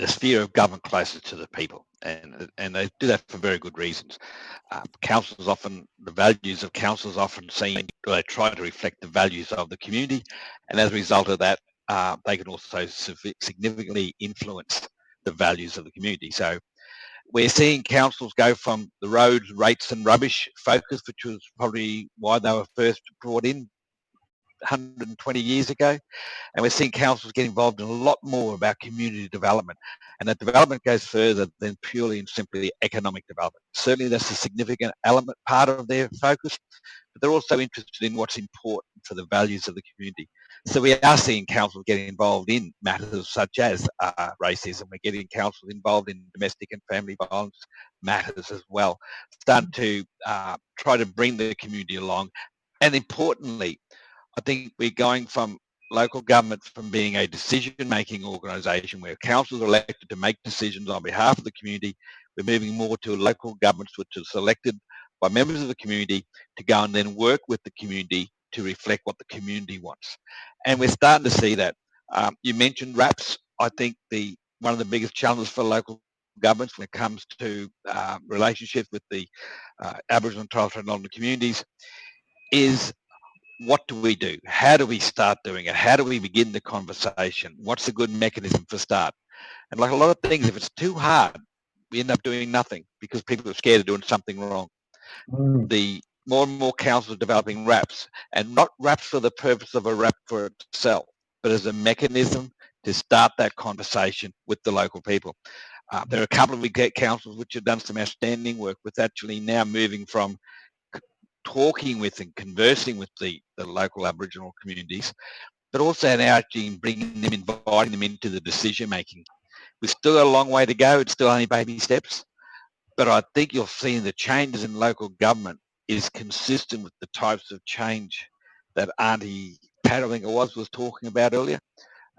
sphere of government closest to the people, and they do that for very good reasons. Councils often, the values of councils often seen, they try to reflect the values of the community, and as a result of that, they can also significantly influence the values of the community. So we're seeing councils go from the roads, rates and rubbish focus, which was probably why they were first brought in 120 years ago, and we're seeing councils get involved in a lot more about community development, and that development goes further than purely and simply economic development. Certainly that's a significant element, part of their focus, but they're also interested in what's important for the values of the community. So we are seeing councils getting involved in matters such as racism. We're getting councils involved in domestic and family violence matters as well, starting to try to bring the community along. And importantly, I think we're going from local government from being a decision-making organisation where councils are elected to make decisions on behalf of the community. We're moving more to local governments which are selected by members of the community to go and then work with the community to reflect what the community wants. And we're starting to see that. You mentioned RAPs. I think one of the biggest challenges for local governments when it comes to relationships with the Aboriginal and Torres Strait Islander communities is, what do we do? How do we start doing it? How do we begin the conversation? What's a good mechanism for start? And like a lot of things, if it's too hard, we end up doing nothing because people are scared of doing something wrong. The more and more councils are developing RAPs, and not RAPs for the purpose of a RAP for itself, but as a mechanism to start that conversation with the local people. There are a couple of councils which have done some outstanding work with actually now moving from talking with and conversing with the local Aboriginal communities, but also now actually bringing them, inviting them into the decision making. We've still got a long way to go. It's still only baby steps, but I think you'll see the changes in local government is consistent with the types of change that Auntie Pat, I think it was talking about earlier,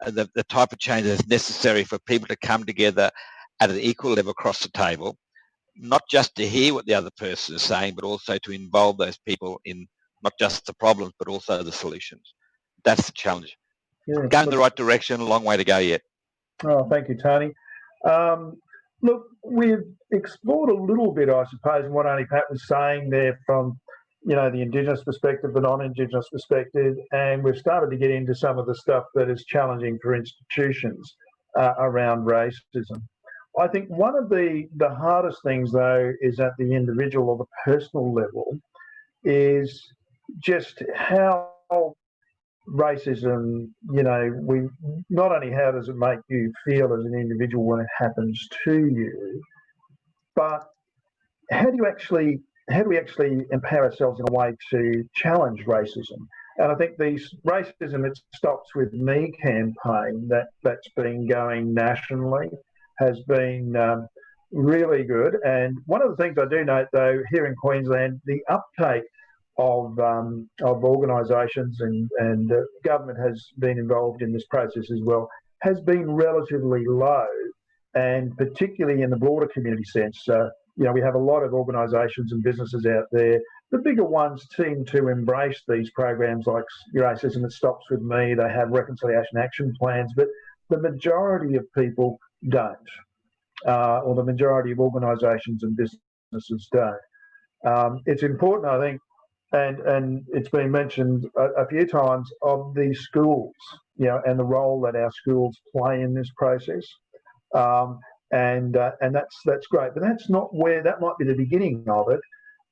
the type of change that's necessary for people to come together at an equal level across the table, not just to hear what the other person is saying, but also to involve those people in not just the problems, but also the solutions. That's the challenge. Yeah, Going in the right direction, a long way to go yet. Oh, thank you, Tony. Look, we've explored a little bit, I suppose, in what Auntie Pat was saying there from, you know, the Indigenous perspective, the non-Indigenous perspective, and we've started to get into some of the stuff that is challenging for institutions around racism. I think one of the hardest things, though, is at the individual or the personal level, is just how racism, you know, we not only how does it make you feel as an individual when it happens to you, but how do we actually empower ourselves in a way to challenge racism? And I think these Racism It Stops With Me campaign that's been going nationally has been really good. And one of the things I do note, though, here in Queensland, the uptake of organisations and government has been involved in this process as well, has been relatively low, and particularly in the broader community sense. You know, we have a lot of organisations and businesses out there. The bigger ones seem to embrace these programs like Racism It Stops With Me. They have reconciliation action plans, but the majority of people don't, or the majority of organisations and businesses don't. It's important, I think, and it's been mentioned a few times, of the schools, you know, and the role that our schools play in this process. And that's great, but that's not where, that might be the beginning of it.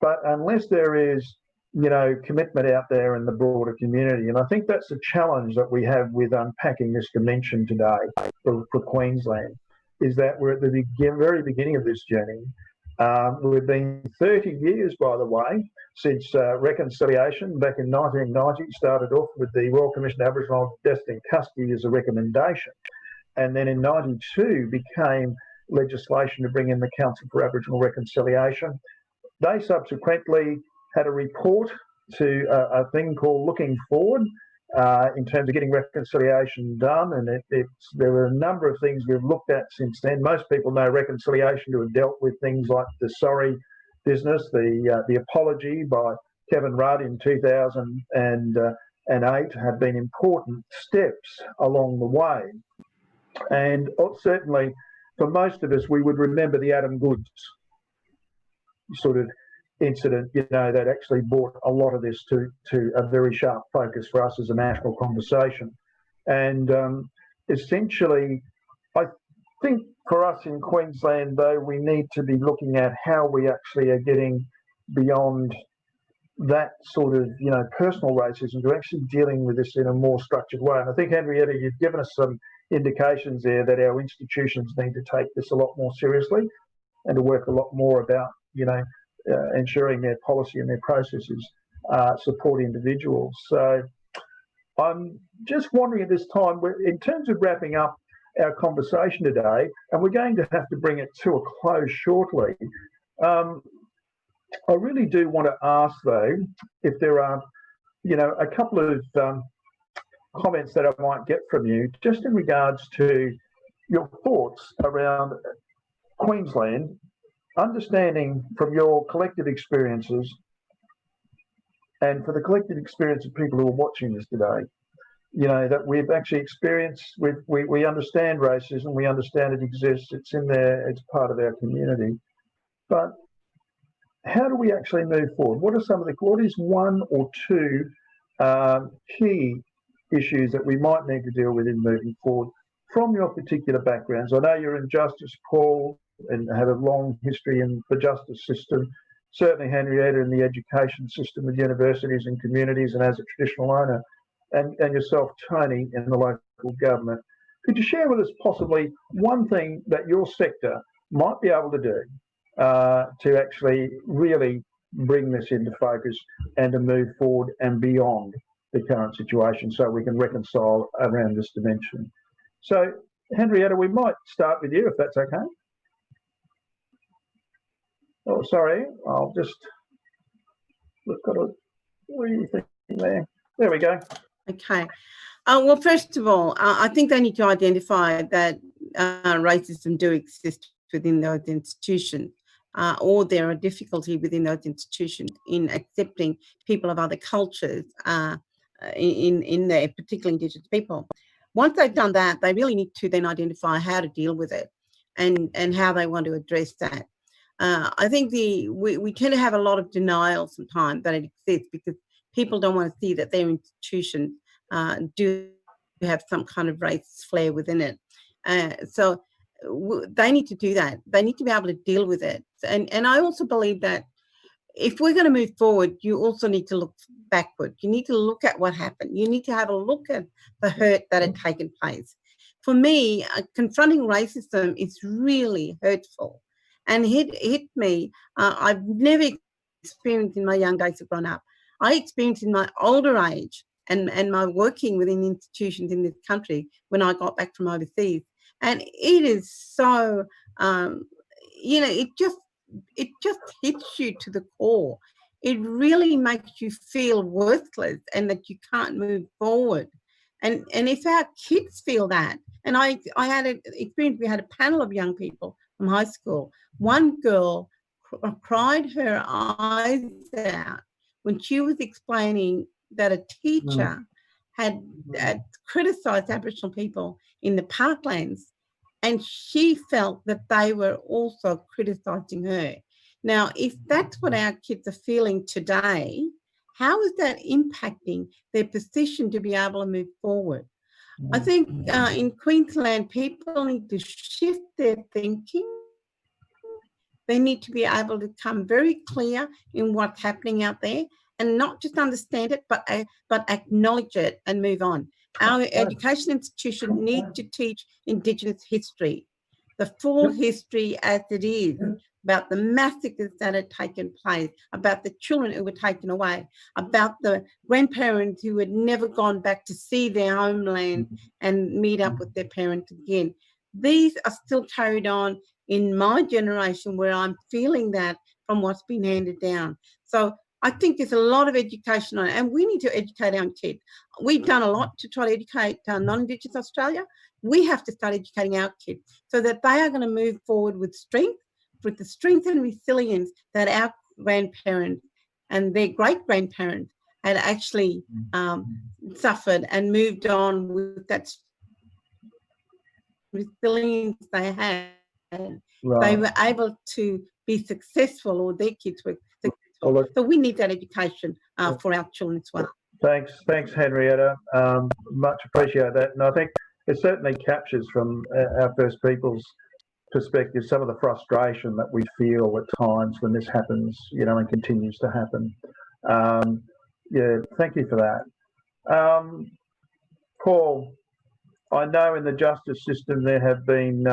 But unless there is, you know, commitment out there in the broader community, and I think that's the challenge that we have with unpacking this dimension today for Queensland, is that we're at the very beginning of this journey. We've been 30 years, by the way, since reconciliation back in 1990 started off with the Royal Commission of Aboriginal Deaths in Custody as a recommendation, and then in 92 became legislation to bring in the Council for Aboriginal Reconciliation. They subsequently had a report to a thing called Looking Forward in terms of getting reconciliation done, and there were a number of things we've looked at since then. Most people know reconciliation to have dealt with things like the sorry business, the apology by Kevin Rudd in 2008 have been important steps along the way. And certainly for most of us, we would remember the Adam Goods sort of incident, you know, that actually brought a lot of this to a very sharp focus for us as a national conversation. And essentially, I think for us in Queensland, though, we need to be looking at how we actually are getting beyond that sort of, you know, personal racism to actually dealing with this in a more structured way. And I think, Henrietta, you've given us some indications there that our institutions need to take this a lot more seriously and to work a lot more about, you know, ensuring their policy and their processes support individuals. So I'm just wondering at this time, in terms of wrapping up our conversation today, and we're going to have to bring it to a close shortly, I really do want to ask, though, if there are, you know, a couple of comments that I might get from you, just in regards to your thoughts around Queensland, understanding from your collective experiences and for the collective experience of people who are watching this today, you know, that we've actually experienced, we understand racism, we understand it exists, it's in there, it's part of our community. But how do we actually move forward? What is one or two key issues that we might need to deal with in moving forward from your particular backgrounds? I know you're in justice, Paul, and have a long history in the justice system. Certainly Henrietta in the education system with universities and communities and as a traditional owner, and yourself, Tony, in the local government. Could you share with us possibly one thing that your sector might be able to do to actually really bring this into focus and to move forward and beyond the current situation so we can reconcile around this dimension? So, Henrietta, we might start with you if that's okay. Oh, sorry, I'll just... we've got a, what do you think there? There we go. Okay. Well, first of all, I think they need to identify that racism do exist within those institutions, or there are difficulty within those institutions in accepting people of other cultures in there, particularly Indigenous people. Once they've done that, they really need to then identify how to deal with it and how they want to address that. I think we tend to have a lot of denial sometimes that it exists because people don't want to see that their institutions do have some kind of race flair within it. So they need to do that. They need to be able to deal with it. And I also believe that if we're going to move forward, you also need to look backward. You need to look at what happened. You need to have a look at the hurt that had taken place. For me, confronting racism is really hurtful and hit me. I've never experienced in my young days of growing up. I experienced in my older age and my working within institutions in this country when I got back from overseas. And it is so, it just hits you to the core. It really makes you feel worthless and that you can't move forward. And if our kids feel that, and I had an experience, we had a panel of young people from high school. One girl cried her eyes out when she was explaining that a teacher had criticised Aboriginal people in the parklands, and she felt that they were also criticising her. Now, if that's what our kids are feeling today, how is that impacting their position to be able to move forward? I think in Queensland, people need to shift their thinking. They need to be able to come very clear in what's happening out there and not just understand it, but acknowledge it and move on. Our education institution need to teach Indigenous history, the full history as it is, about the massacres that had taken place, about the children who were taken away, about the grandparents who had never gone back to see their homeland and meet up with their parents again. These are still carried on in my generation where I'm feeling that from what's been handed down. So I think there's a lot of education on it, and we need to educate our kids. We've done a lot to try to educate non-Indigenous Australia. We have to start educating our kids so that they are going to move forward with strength, with the strength and resilience that our grandparents and their great-grandparents had actually suffered and moved on with that resilience they had. Right. They were able to be successful, or their kids were successful. Well, look, so we need that education for our children as well. Thanks, Henrietta. Much appreciate that. And I think it certainly captures from our First Peoples perspective some of the frustration that we feel at times when this happens, and continues to happen. Thank you for that. Paul, I know in the justice system there have been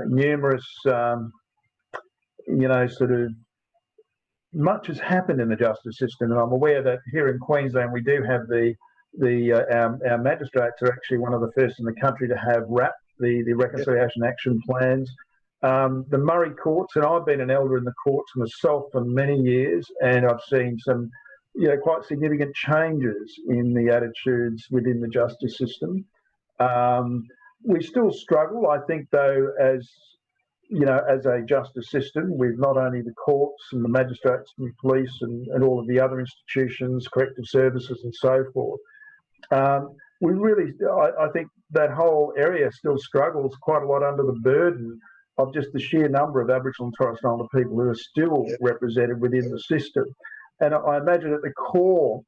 numerous, much has happened in the justice system, and I'm aware that here in Queensland we do have our magistrates are actually one of the first in the country to have RAP, the Reconciliation Action Plans. The Murray courts, and I've been an elder in the courts myself for many years, and I've seen some quite significant changes in the attitudes within the justice system. We still struggle, I think, though, as a justice system, with not only the courts and the magistrates and the police and all of the other institutions, corrective services and so forth. I think that whole area still struggles quite a lot under the burden of just the sheer number of Aboriginal and Torres Strait Islander people who are still represented within the system. And I imagine at the core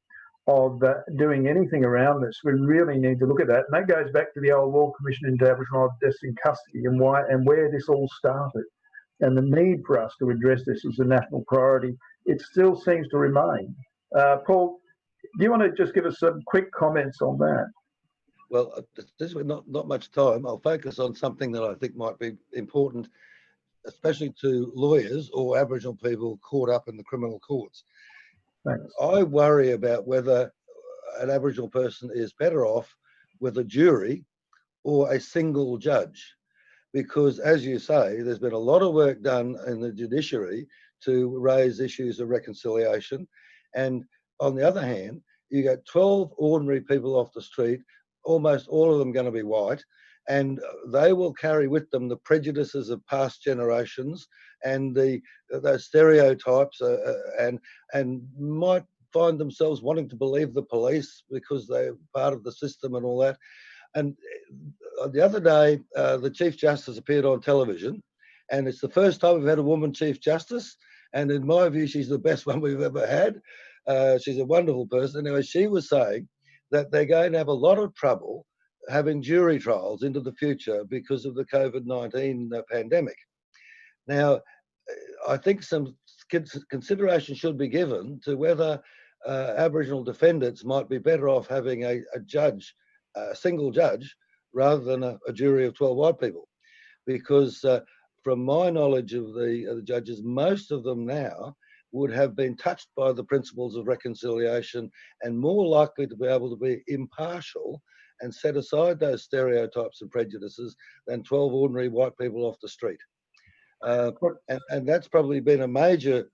of doing anything around this, we really need to look at that. And that goes back to the old Royal Commission into Aboriginal deaths in custody and where this all started, and the need for us to address this as a national priority. It still seems to remain. Paul, do you want to just give us some quick comments on that? Well, there's not much time. I'll focus on something that I think might be important, especially to lawyers or Aboriginal people caught up in the criminal courts. Thanks. I worry about whether an Aboriginal person is better off with a jury or a single judge, because, as you say, there's been a lot of work done in the judiciary to raise issues of reconciliation. And on the other hand, you got 12 ordinary people off the street, almost all of them going to be white, and they will carry with them the prejudices of past generations and those stereotypes, and might find themselves wanting to believe the police because they're part of the system and all that. And the other day, the Chief Justice appeared on television, and it's the first time we've had a woman Chief Justice. And in my view, she's the best one we've ever had. She's a wonderful person. Anyway, she was saying that they're going to have a lot of trouble having jury trials into the future because of the COVID-19 pandemic. Now, I think some consideration should be given to whether Aboriginal defendants might be better off having a judge, a single judge, rather than a jury of 12 white people. Because from my knowledge of the judges, most of them now would have been touched by the principles of reconciliation and more likely to be able to be impartial and set aside those stereotypes and prejudices than 12 ordinary white people off the street. And that's probably been a major,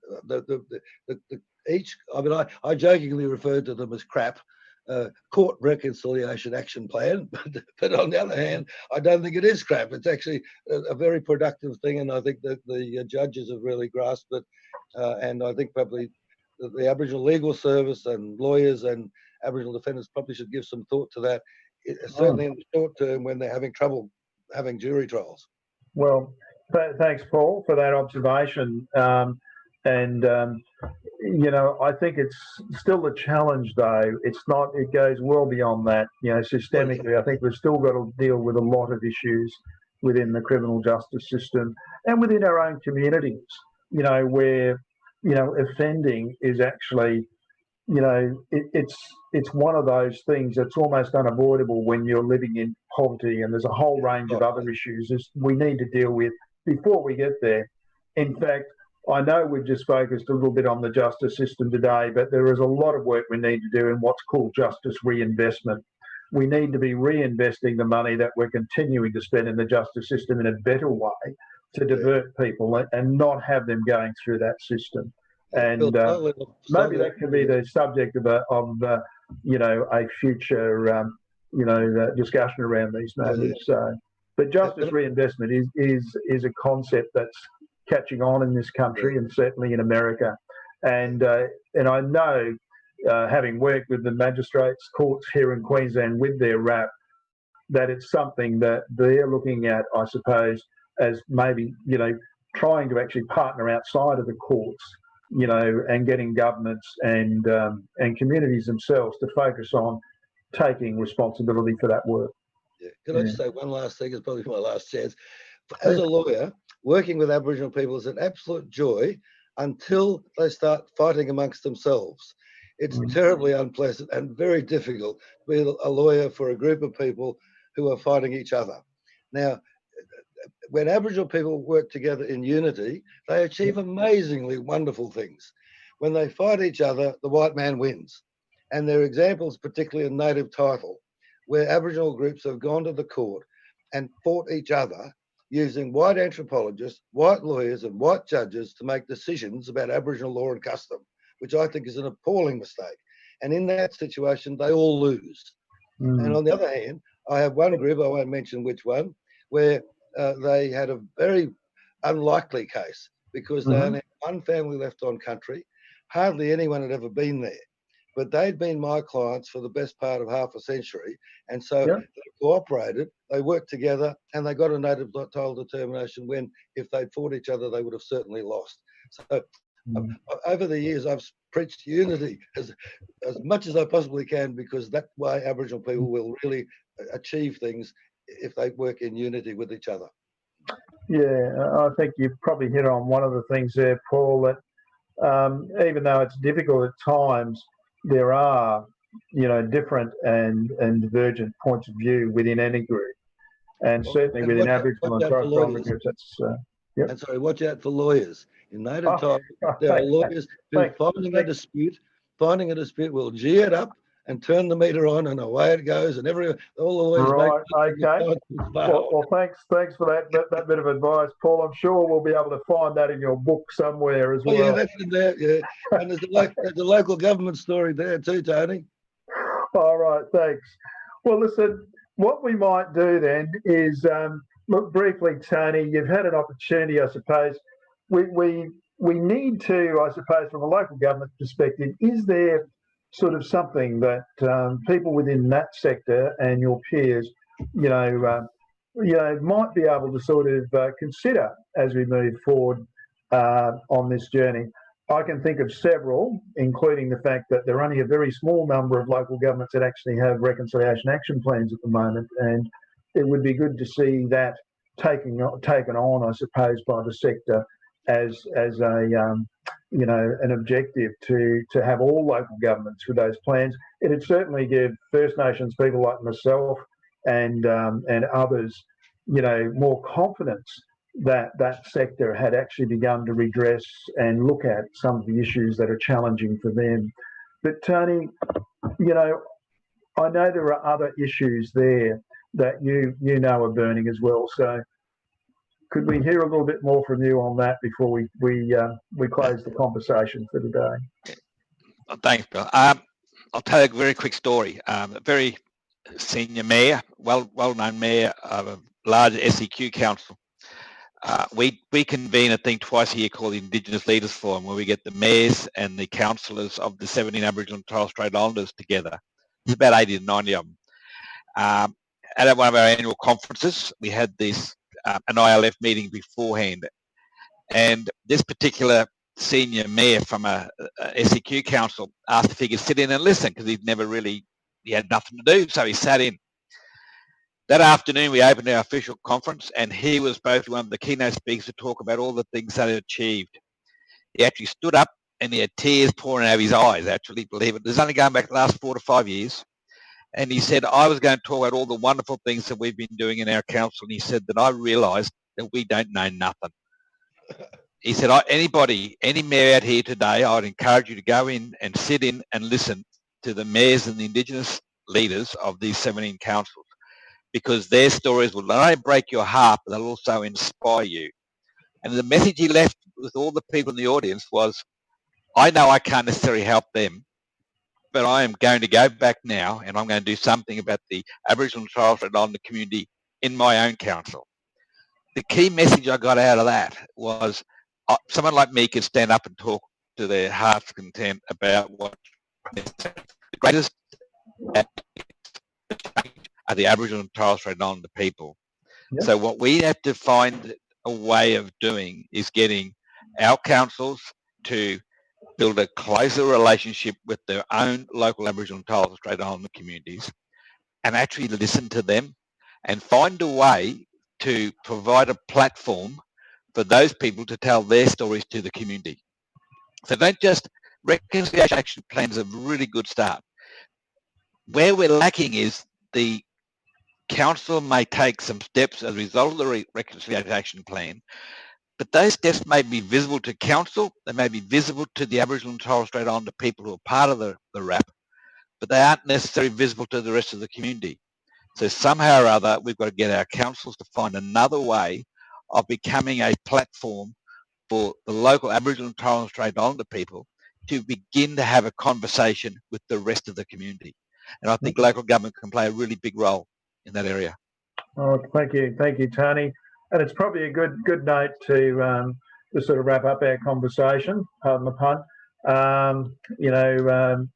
I jokingly referred to them as crap, court reconciliation action plan, but on the other hand, I don't think it is crap. It's actually a very productive thing, and I think that the judges have really grasped it, and I think probably the Aboriginal Legal Service and lawyers and Aboriginal defendants probably should give some thought to that, certainly in the short term when they're having trouble having jury trials. Well, thanks, Paul, for that observation. You know, I think it's still a challenge, though. It's not, it goes well beyond that. You know, systemically, I think we've still got to deal with a lot of issues within the criminal justice system and within our own communities, you know, where, you know, offending is actually, you know, it's one of those things that's almost unavoidable when you're living in poverty, and there's a whole range of other issues that we need to deal with before we get there. In fact, I know we've just focused a little bit on the justice system today, but there is a lot of work we need to do in what's called justice reinvestment. We need to be reinvesting the money that we're continuing to spend in the justice system in a better way to divert people and not have them going through that system. And maybe that could be the subject of you know, a future you know, discussion around these matters. But justice reinvestment is a concept that's catching on in this country and certainly in America. And I know, having worked with the magistrates courts here in Queensland with their RAP, that it's something that they're looking at, I suppose, as maybe, you know, trying to actually partner outside of the courts, you know, and getting governments and communities themselves to focus on taking responsibility for that work. Yeah. Can I just say one last thing? It's probably my last chance. As a lawyer, working with Aboriginal people is an absolute joy until they start fighting amongst themselves. It's terribly unpleasant and very difficult to be a lawyer for a group of people who are fighting each other. Now, when Aboriginal people work together in unity, they achieve amazingly wonderful things. When they fight each other, the white man wins. And there are examples, particularly in native title, where Aboriginal groups have gone to the court and fought each other using white anthropologists, white lawyers and white judges to make decisions about Aboriginal law and custom, which I think is an appalling mistake. And in that situation, they all lose. And on the other hand, I have one group, I won't mention which one, where they had a very unlikely case because they only had one family left on country. Hardly anyone had ever been there. But they'd been my clients for the best part of half a century. And so they cooperated, they worked together, and they got a native title determination when, if they'd fought each other, they would have certainly lost. So over the years, I've preached unity as much as I possibly can, because that way Aboriginal people will really achieve things if they work in unity with each other. Yeah, I think you've probably hit on one of the things there, Paul, that even though it's difficult at times, there are, you know, different and divergent points of view within any group, and certainly within Aboriginal and Torres Strait Islander groups. That's And sorry, watch out for lawyers. In native title, there are lawyers who finding a dispute will gee it up and turn the meter on, and away it goes, and all the Right, okay. Well, Well, thanks for that bit of advice, Paul. I'm sure we'll be able to find that in your book somewhere as well. yeah, that's in there, yeah. And there's a local government story there too, Tony. All right, thanks. Well, listen, what we might do then is look briefly, Tony. You've had an opportunity, I suppose. We need to, I suppose, from a local government perspective, is there sort of something that people within that sector and your peers, might be able to sort of consider as we move forward on this journey? I can think of several, including the fact that there are only a very small number of local governments that actually have reconciliation action plans at the moment, and it would be good to see that taken on, I suppose, by the sector as a an objective to have all local governments with those plans. It'd certainly give First Nations people like myself and others, more confidence that that sector had actually begun to redress and look at some of the issues that are challenging for them. But Tony, I know there are other issues there that you know are burning as well. So could we hear a little bit more from you on that before we close the conversation for today? Thanks, Bill. I'll tell you a very quick story. A very senior mayor, well-known mayor of a large SEQ council. We convene a thing twice a year called the Indigenous Leaders Forum, where we get the mayors and the councillors of the 17 Aboriginal and Torres Strait Islanders together. There's about 80 to 90 of them. At one of our annual conferences, we had this an ILF meeting beforehand, and this particular senior mayor from a SEQ council asked if he could sit in and listen, because he had nothing to do, so he sat in. That afternoon, we opened our official conference, and he was both one of the keynote speakers to talk about all the things that he achieved. He actually stood up, and he had tears pouring out of his eyes, actually, believe it. It's only going back the last 4 to 5 years. And he said, I was going to talk about all the wonderful things that we've been doing in our council. And he said that I realised that we don't know nothing. He said, any mayor out here today, I would encourage you to go in and sit in and listen to the mayors and the Indigenous leaders of these 17 councils, because their stories will not only break your heart, but they'll also inspire you. And the message he left with all the people in the audience was, I know I can't necessarily help them, but I am going to go back now and I'm going to do something about the Aboriginal and Torres Strait Islander community in my own council. The key message I got out of that was someone like me could stand up and talk to their heart's content about what the greatest are the Aboriginal and Torres Strait Islander people. Yep. So what we have to find a way of doing is getting our councils to build a closer relationship with their own local Aboriginal and Torres Strait Islander communities, and actually listen to them and find a way to provide a platform for those people to tell their stories to the community. So don't just, reconciliation action plans are a really good start. Where we're lacking is the council may take some steps as a result of the reconciliation action plan, but those steps may be visible to council, they may be visible to the Aboriginal and Torres Strait Islander people who are part of the RAP, but they aren't necessarily visible to the rest of the community. So somehow or other, we've got to get our councils to find another way of becoming a platform for the local Aboriginal and Torres Strait Islander people to begin to have a conversation with the rest of the community. And I think local government can play a really big role in that area. Oh, thank you, Tony. And it's probably a good note to sort of wrap up our conversation, pardon the pun.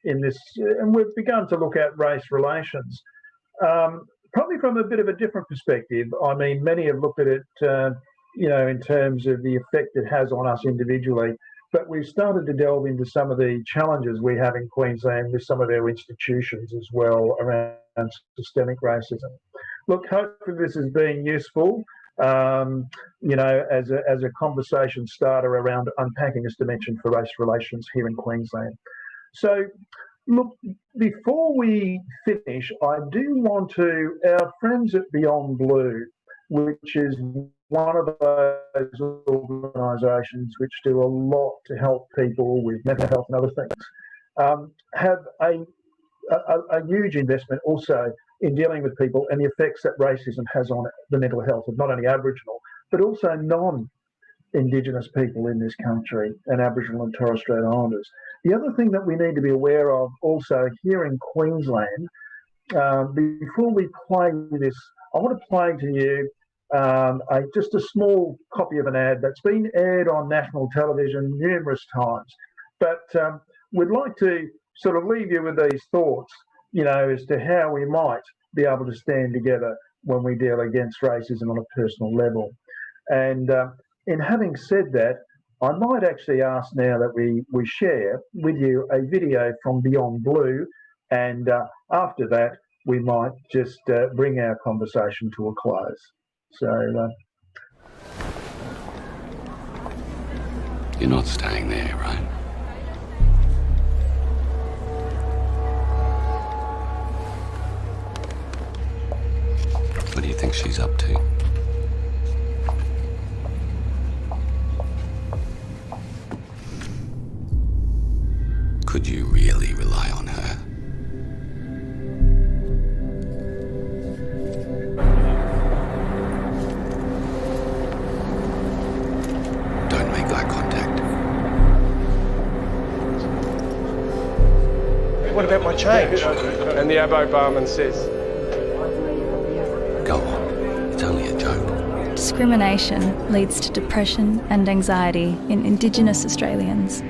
In this, and we've begun to look at race relations, probably from a bit of a different perspective. I mean, many have looked at it, in terms of the effect it has on us individually. But we've started to delve into some of the challenges we have in Queensland with some of our institutions as well around systemic racism. Look, hopefully this has been useful, as a conversation starter around unpacking this dimension for race relations here in Queensland. So, look, before we finish, I do want to, our friends at Beyond Blue, which is one of those organisations which do a lot to help people with mental health and other things, have a a huge investment also in dealing with people and the effects that racism has on the mental health of not only Aboriginal, but also non-Indigenous people in this country and Aboriginal and Torres Strait Islanders. The other thing that we need to be aware of also here in Queensland, before we play this, I want to play to you just a small copy of an ad that's been aired on national television numerous times. But we'd like to sort of leave you with these thoughts, as to how we might be able to stand together when we deal against racism on a personal level. And in having said that, I might actually ask now that we share with you a video from Beyond Blue, and after that, we might just bring our conversation to a close. So, you're not staying there, right? What do you think she's up to? Could you really rely on her? Don't make eye contact. What about my change? And the Abo barman says, Go on, it's only a joke. Discrimination leads to depression and anxiety in Indigenous Australians.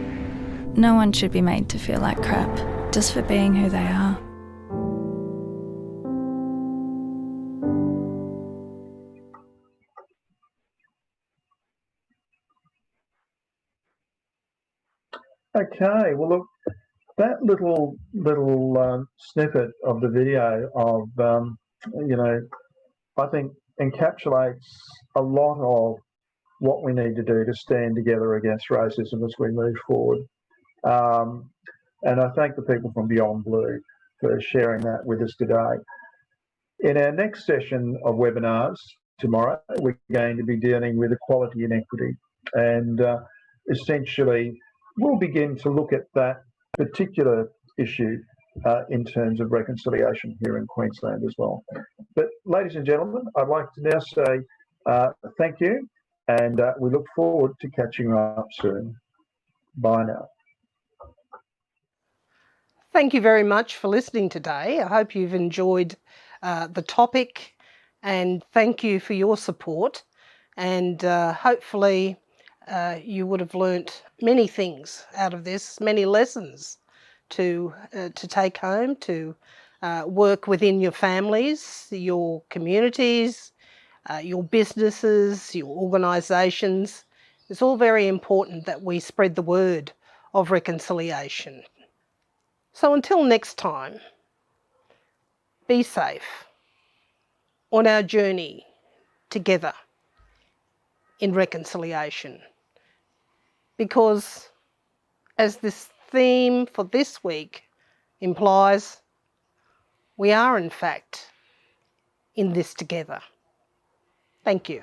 No one should be made to feel like crap just for being who they are. okay, well, look, that little snippet of the video of, I think encapsulates a lot of what we need to do to stand together against racism as we move forward. And I thank the people from Beyond Blue for sharing that with us today. In our next session of webinars tomorrow, we're going to be dealing with equality and equity. And essentially, we'll begin to look at that particular issue in terms of reconciliation here in Queensland as well. But ladies and gentlemen, I'd like to now say thank you, and we look forward to catching up soon. Bye now. Thank you very much for listening today. I hope you've enjoyed the topic, and thank you for your support. And hopefully you would have learnt many things out of this, many lessons to take home, to work within your families, your communities, your businesses, your organisations. It's all very important that we spread the word of reconciliation. So until next time, be safe on our journey together in reconciliation. Because as this theme for this week implies, we are in fact in this together. Thank you.